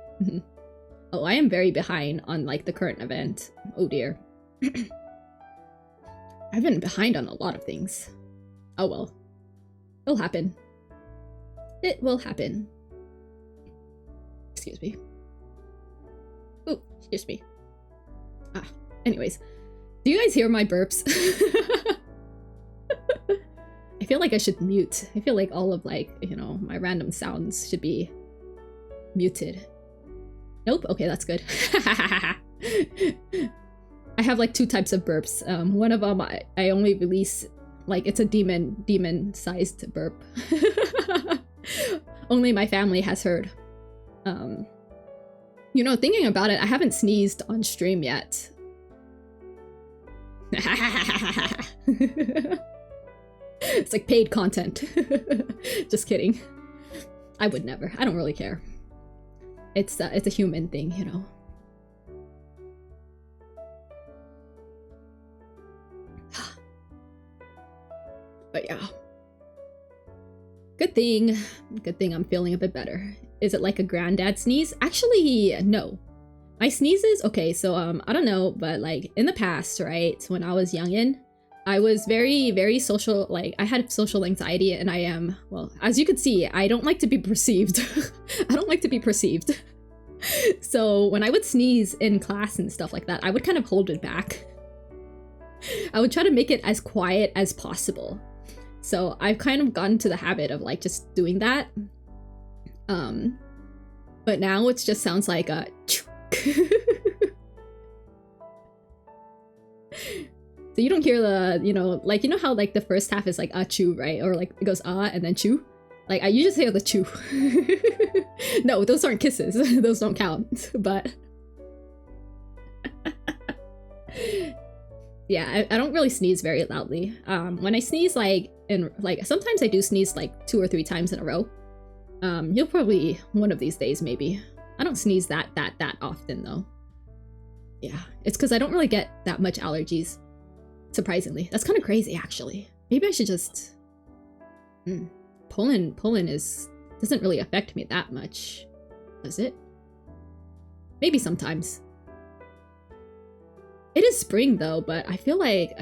Oh, I am very behind on like the current event. Oh dear. I've been behind on a lot of things. Oh well. It'll happen. It will happen. Excuse me. Oh, excuse me. Anyways. Do you guys hear my burps? I feel like I should mute. I feel like all of, like, you know, my random sounds should be muted. Nope? Okay, that's good. I have like 2 types of burps. One of them I only release, like, it's a demon-sized burp. Only my family has heard. You know, thinking about it, I haven't sneezed on stream yet. It's like paid content. Just kidding. I would never. I don't really care. It's a human thing, you know. But yeah. Good thing I'm feeling a bit better. Is it like a granddad sneeze? Actually, no. My sneezes, okay, so I don't know, but like in the past, right, when I was youngin', I was very social. Like, I had social anxiety, and I am, well, as you can see, I don't like to be perceived. I don't like to be perceived. So when I would sneeze in class and stuff like that, I would kind of hold it back. I would try to make it as quiet as possible. So I've kind of gotten to the habit of like just doing that. But now it just sounds like a So you don't hear the, you know, like, you know how like the first half is like chew, right? Or like it goes and then chew. Like, you just hear the chew. No, those aren't kisses. Those don't count. But yeah, I don't really sneeze very loudly. When I sneeze, like, sometimes I do sneeze like 2 or 3 times in a row. You'll probably one of these days, maybe. I don't sneeze that often though. Yeah, it's because I don't really get that much allergies. Surprisingly, that's kind of crazy actually. Maybe I should just. Pollen doesn't really affect me that much, does it? Maybe sometimes. It is spring though, but I feel like,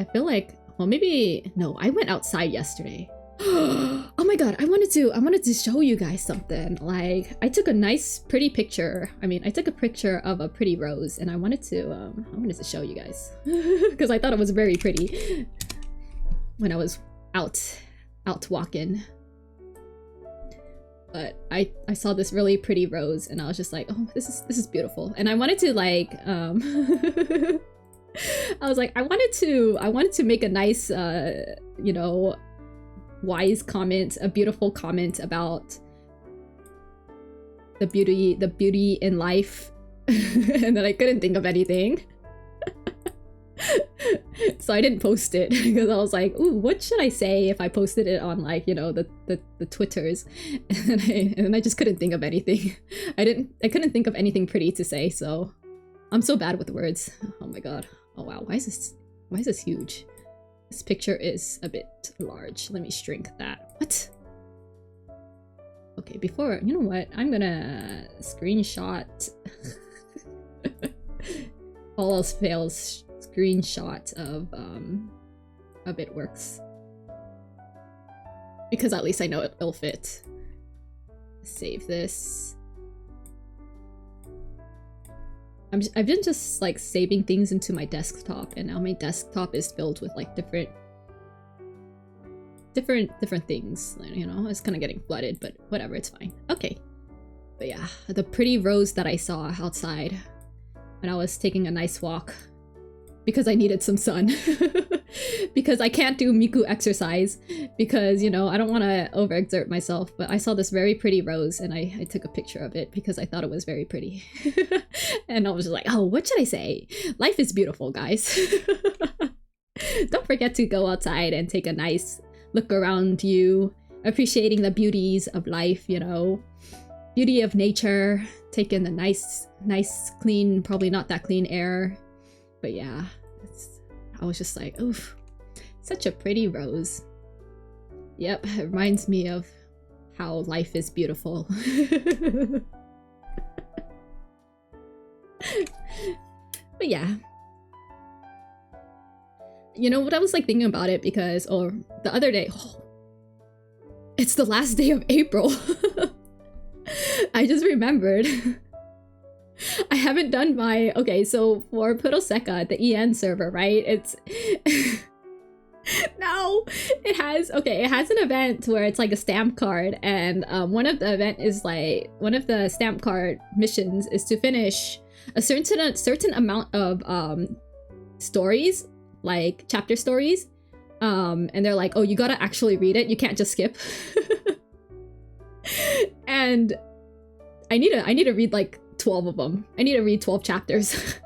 well, maybe, no, I went outside yesterday. Oh my god, I wanted to show you guys something. Like, I took a nice pretty picture. I mean, I took a picture of a pretty rose, and I wanted to show you guys because I thought it was very pretty when I was out walking. But I saw this really pretty rose, and I was just like, oh, this is beautiful. And I wanted to like I was like, I wanted to make a nice you know, wise comment, a beautiful comment about the beauty in life. And then I couldn't think of anything. So I didn't post it because I was like, ooh, what should I say if I posted it on like, you know, the Twitters? And I just couldn't think of anything. I couldn't think of anything pretty to say, so I'm so bad with words. Oh my god. Oh wow, why is this huge? This picture is a bit large. Let me shrink that. What? Okay, before, you know what? I'm gonna screenshot all else fails screenshot of it works. Because at least I know it'll fit. Save this. I've been just like saving things into my desktop, and now my desktop is filled with like different things. You know, it's kind of getting flooded, but whatever, it's fine. Okay. But yeah, the pretty rose that I saw outside when I was taking a nice walk because I needed some sun. Because I can't do Miku exercise because, you know, I don't want to overexert myself, but I saw this very pretty rose and I took a picture of it because I thought it was very pretty. And I was just like, oh, what should I say? Life is beautiful, guys. Don't forget to go outside and take a nice look around you, appreciating the beauties of life, you know, beauty of nature, take in the nice, clean, probably not that clean air. But yeah, I was just like, oof, such a pretty rose. Yep, it reminds me of how life is beautiful. But yeah. You know what, I was like thinking about it because, the other day, it's the last day of April. I just remembered. I haven't done my, okay, so for Puroseka, the EN server, right? It's, no, it has an event where it's like a stamp card, and one of the stamp card missions is to finish a certain amount of stories, like chapter stories, and they're like, oh, you gotta actually read it, you can't just skip. And I need to read like 12 of them. I need to read 12 chapters.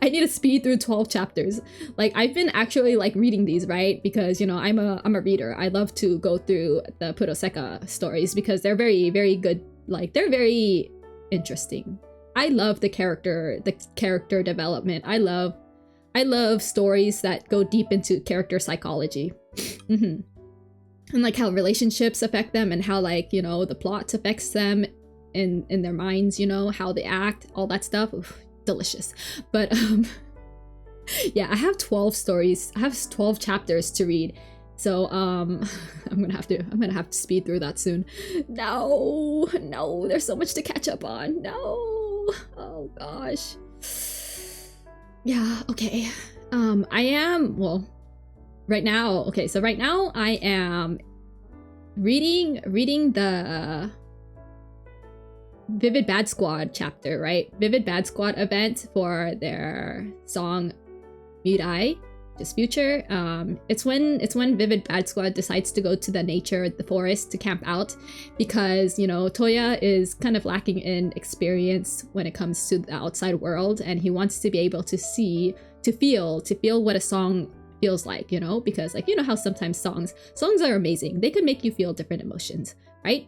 I need to speed through 12 chapters. Like, I've been actually like reading these, right? Because, you know, I'm a reader. I love to go through the Puroseka stories because they're very, very good. Like, they're very interesting. I love the character development. I love stories that go deep into character psychology. And like how relationships affect them and how, like, you know, the plot affects them in their minds, you know, how they act, all that stuff. Oof, delicious. But yeah, I have 12 stories. I have 12 chapters to read. So I'm gonna have to speed through that soon. No, there's so much to catch up on. No. Oh gosh. Yeah, okay. I am, well, right now, okay, so right now I am reading the Vivid Bad Squad chapter, right? Vivid Bad Squad event for their song Mirai, just future. It's when Vivid Bad Squad decides to go to the forest to camp out because, you know, Toya is kind of lacking in experience when it comes to the outside world, and he wants to be able to feel what a song feels like, you know, because, like, you know how sometimes songs are amazing. They could make you feel different emotions, right?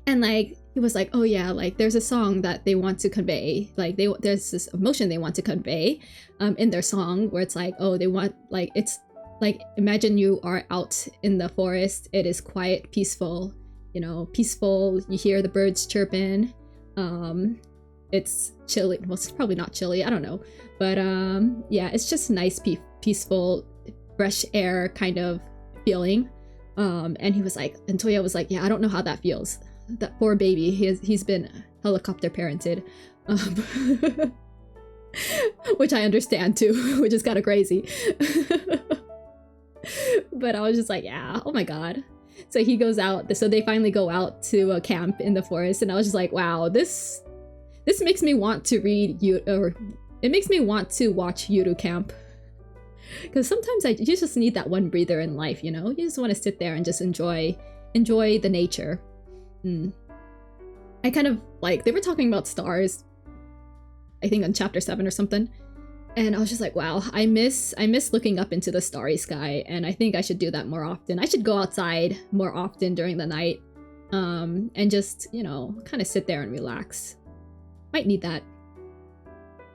And like, he was like, oh yeah, like there's a song that they want to convey, like there's this emotion they want to convey in their song where it's like, oh, they want, like, it's like, imagine you are out in the forest, it is quiet, peaceful, you know, peaceful, you hear the birds chirping, it's chilly, well, it's probably not chilly, I don't know, but yeah, it's just nice, peaceful, fresh air kind of feeling. And he was like, and Toya was like, yeah, I don't know how that feels. That poor baby, he's been helicopter parented, which I understand too, which is kind of crazy. But I was just like, yeah, oh my god. So he goes out, so they finally go out to a camp in the forest, and I was just like, wow, this makes me want to read it makes me want to watch Yuru Camp. Because sometimes you just need that one breather in life, you know? You just want to sit there and just enjoy the nature. I kind of, like, they were talking about stars, I think on chapter 7 or something. And I was just like, wow, I miss looking up into the starry sky, and I think I should do that more often. I should go outside more often during the night, and just, you know, kind of sit there and relax. Might need that.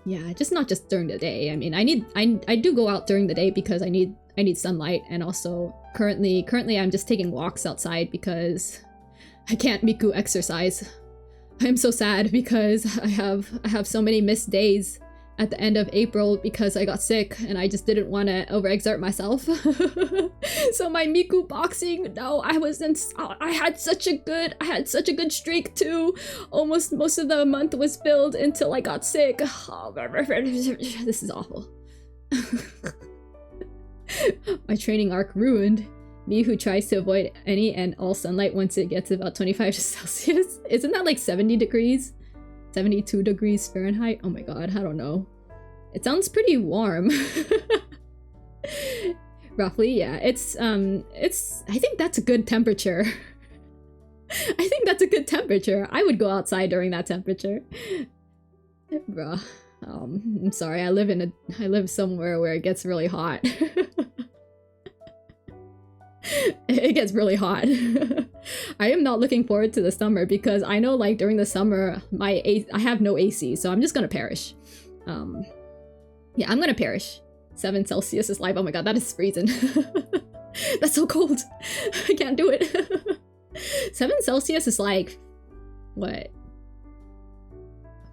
Yeah, just not just during the day. I mean, I do go out during the day because I need sunlight, and also currently I'm just taking walks outside because I can't Miku exercise. I'm so sad because I have so many missed days at the end of April because I got sick and I just didn't want to overexert myself. So my Miku boxing, no, I had such a good streak too. Almost most of the month was filled until I got sick. Oh, this is awful. My training arc ruined. Me who tries to avoid any and all sunlight once it gets about 25 Celsius. Isn't that like 70 degrees? 72 degrees Fahrenheit? Oh my god, I don't know. It sounds pretty warm. Roughly, yeah. It's I think that's a good temperature. I think that's a good temperature. I would go outside during that temperature. Bruh. I'm sorry, I live somewhere where it gets really hot. It gets really hot. I am not looking forward to the summer because I know, like, during the summer I have no AC, so I'm just gonna perish. Yeah, I'm gonna perish. 7 Celsius is live. Oh my god, that is freezing. That's so cold. I can't do it. 7 Celsius is like, what,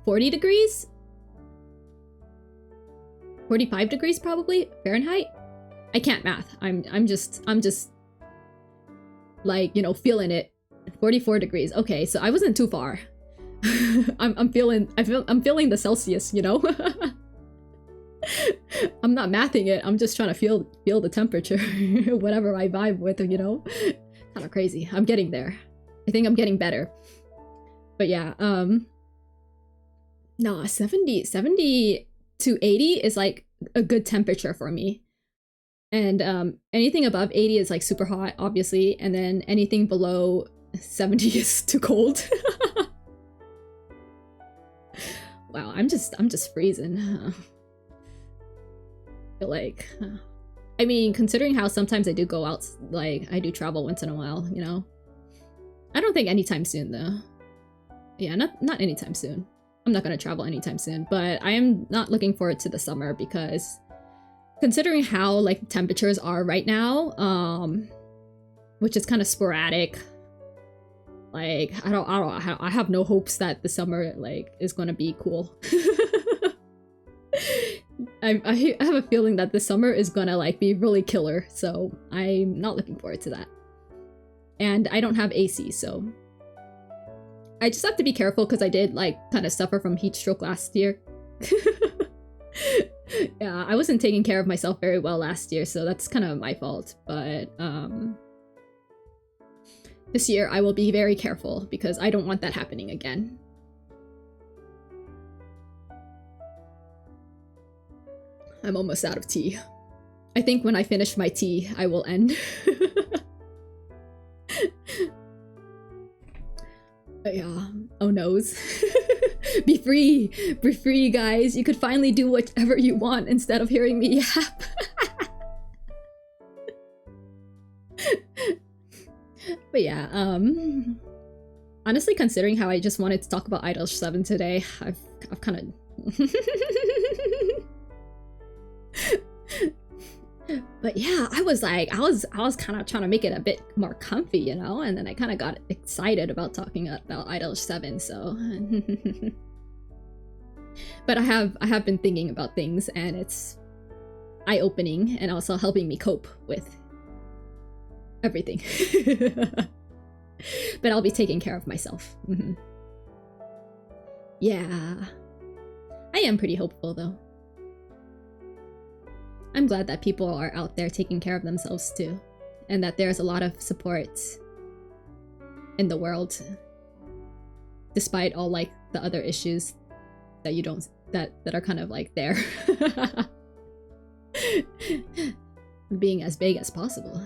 40 degrees? 45 degrees probably Fahrenheit? I can't math. I'm just like, you know, feeling it. 44 degrees. Okay, so I wasn't too far. I'm feeling the Celsius, you know? I'm not mathing it. I'm just trying to feel the temperature. Whatever I vibe with, you know? Kind of crazy. I'm getting there. I think I'm getting better. But yeah, no, 70 to 80 is like a good temperature for me. And anything above 80 is like super hot, obviously, and then anything below 70 is too cold. Wow, I'm just freezing. I feel like, I mean, considering how sometimes I do go out, like I do travel once in a while, you know. I don't think anytime soon though. Yeah, not anytime soon. I'm not gonna travel anytime soon, but I am not looking forward to the summer because considering how like temperatures are right now, which is kind of sporadic, like I have no hopes that the summer like is gonna be cool. I have a feeling that the summer is gonna like be really killer, so I'm not looking forward to that. And I don't have AC, so I just have to be careful because I did like kind of suffer from heat stroke last year. Yeah, I wasn't taking care of myself very well last year, so that's kind of my fault. But this year I will be very careful because I don't want that happening again. I'm almost out of tea. I think when I finish my tea, I will end. But yeah, oh noes. Be free, guys. You could finally do whatever you want instead of hearing me yap. But yeah, honestly, considering how I just wanted to talk about Idol 7 today, I've kind of. But yeah, I was kind of trying to make it a bit more comfy, you know, and then I kind of got excited about talking about Idol 7, so. But I have been thinking about things, and it's eye-opening and also helping me cope with everything. But I'll be taking care of myself. Yeah, I am pretty hopeful though. I'm glad that people are out there taking care of themselves too, and that there's a lot of support in the world, despite all like the other issues that you don't that are kind of like there. Being as big as possible.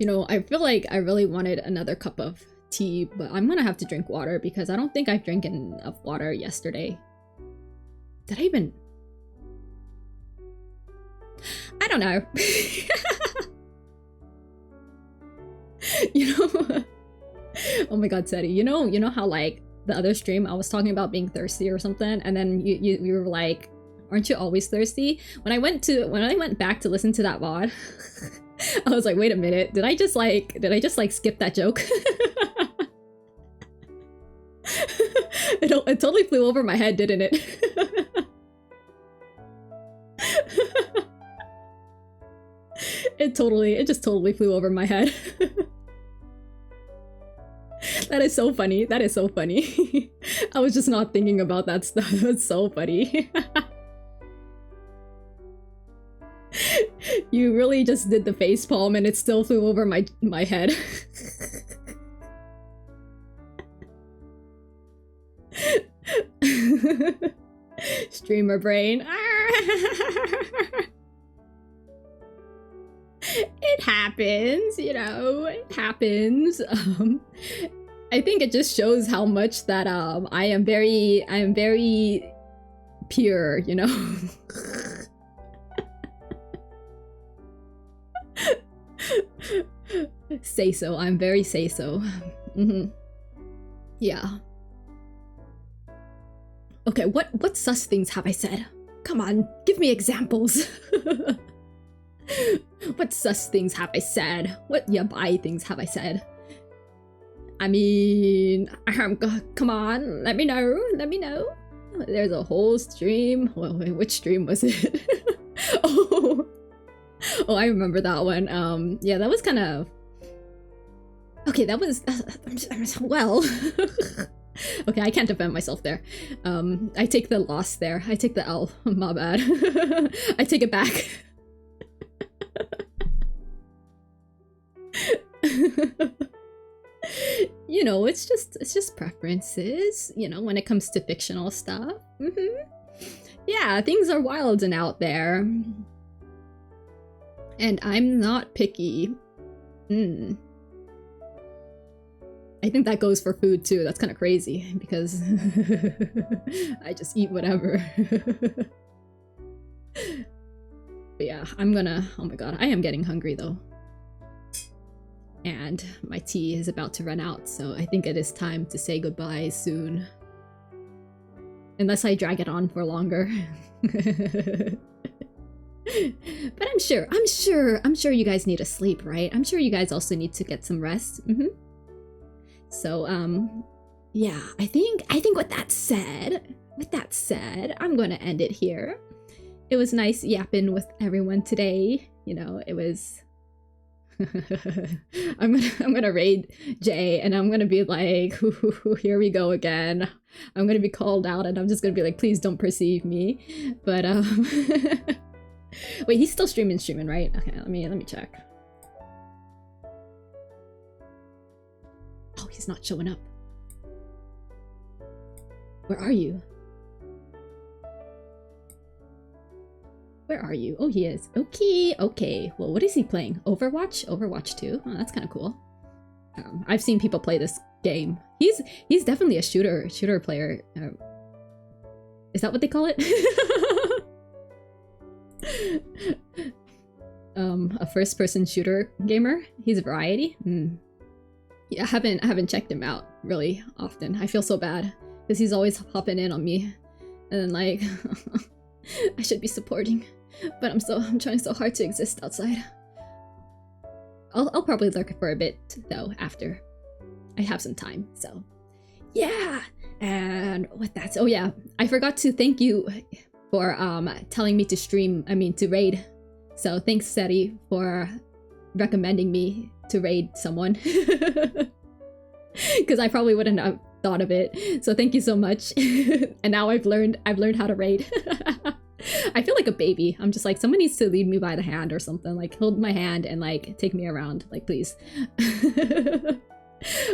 You know, I feel like I really wanted another cup of tea, but I'm gonna have to drink water because I don't think I drank enough water yesterday. Did I even? I don't know. You know, oh my god, Seti, you know how like the other stream I was talking about being thirsty or something, and then you were like, aren't you always thirsty? When I went back to listen to that VOD, I was like, wait a minute, did I just like skip that joke? It totally flew over my head, didn't it? It just totally flew over my head. That is so funny. That is so funny. I was just not thinking about that stuff. That's so funny. You really just did the face palm and it still flew over my head. Streamer brain. It happens, you know, it happens. I think it just shows how much that I am very pure, you know. Say so. I'm very say so. Yeah. Okay, what sus things have I said? Come on, give me examples. What sus things have I said? What yabai things have I said? I mean, come on, let me know, let me know. There's a whole stream. Well, wait, which stream was it? Oh, I remember that one. Yeah, that was kind of... Okay, that was... well... Okay, I can't defend myself there. I take the loss there. I take the L. My bad. I take it back. You know, it's just preferences, you know, when it comes to fictional stuff. Yeah, things are wild and out there. And I'm not picky. I think that goes for food too. That's kind of crazy because I just eat whatever. But yeah, I'm gonna... Oh my god, I am getting hungry though. And my tea is about to run out, so I think it is time to say goodbye soon. Unless I drag it on for longer. But I'm sure you guys need to sleep, right? I'm sure you guys also need to get some rest. So, yeah, I think with that said, I'm gonna end it here. It was nice yapping with everyone today. You know, it was... I'm gonna raid Jay and I'm gonna be like, here we go again. I'm gonna be called out and I'm just gonna be like, please don't perceive me. But wait, he's still streaming, right? Okay, let me check. Oh, he's not showing up. Where are you? Where are you? Oh, he is. Okay. Well, what is he playing? Overwatch? Overwatch 2? Oh, that's kind of cool. I've seen people play this game. He's definitely a shooter player. Is that what they call it? A first-person shooter gamer. He's a variety. Yeah, I haven't checked him out really often. I feel so bad because he's always hopping in on me, and then like, I should be supporting, but I'm trying so hard to exist outside. I'll probably lurk for a bit though after I have some time. So yeah, and with that, oh yeah, I forgot to thank you for telling me to stream. I mean to raid. So thanks, Seti, for recommending me to raid someone, because I probably wouldn't have thought of it. So thank you so much. And now I've learned how to raid. I feel like a baby. I'm just like, someone needs to lead me by the hand or something, like hold my hand and like take me around, like please.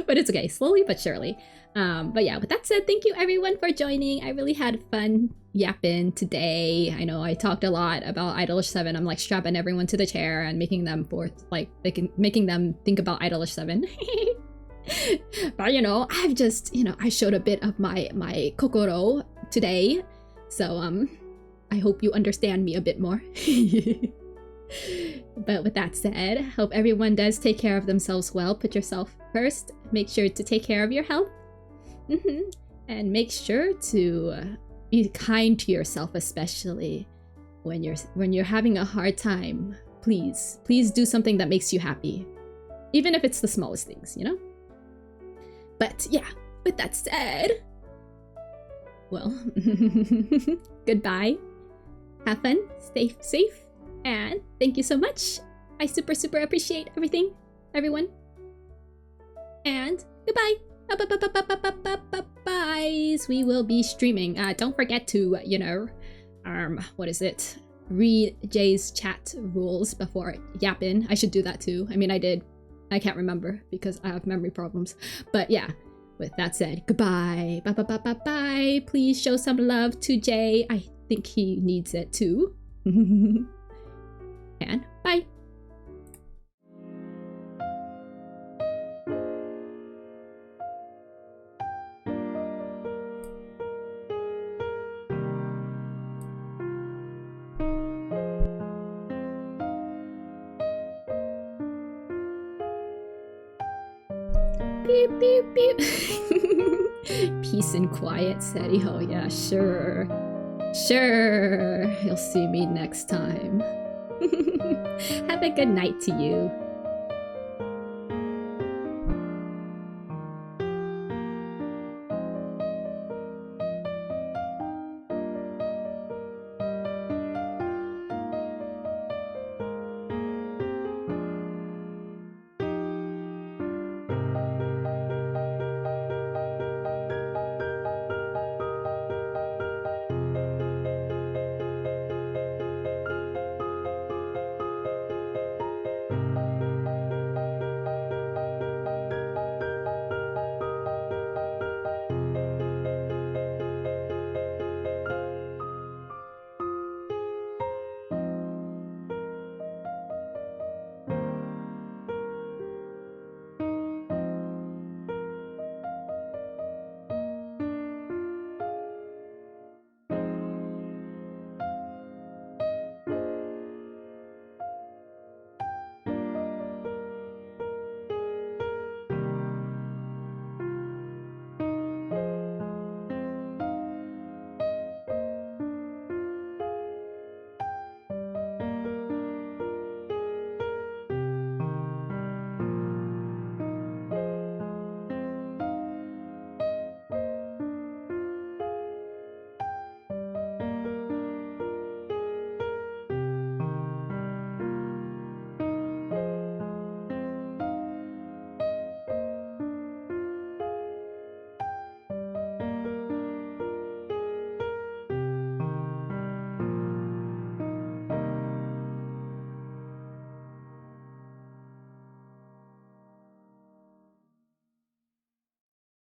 But it's okay, slowly but surely. But yeah, with that said, thank you everyone for joining. I really had fun yapping today. I know I talked a lot about Idolish 7. I'm like strapping everyone to the chair and making them making them think about Idolish 7. But you know, I've just, you know, I showed a bit of my kokoro today. So I hope you understand me a bit more. But with that said, hope everyone does take care of themselves well. Put yourself first. Make sure to take care of your health. And make sure to be kind to yourself, especially when you're having a hard time. Please do something that makes you happy, even if it's the smallest things, you know. But yeah, with that said, well, goodbye. Have fun. Stay safe. And thank you so much. I super appreciate everything, everyone. And goodbye. Bye. We will be streaming. Don't forget to, you know, what is it? Read Jay's chat rules before yapping. I should do that too. I mean, I did. I can't remember because I have memory problems. But yeah, with that said, goodbye. Bye. Please show some love to Jay. I think he needs it too. And bye. Beep. Peace and quiet, Seti. Oh yeah, sure. You'll see me next time. Have a good night to you.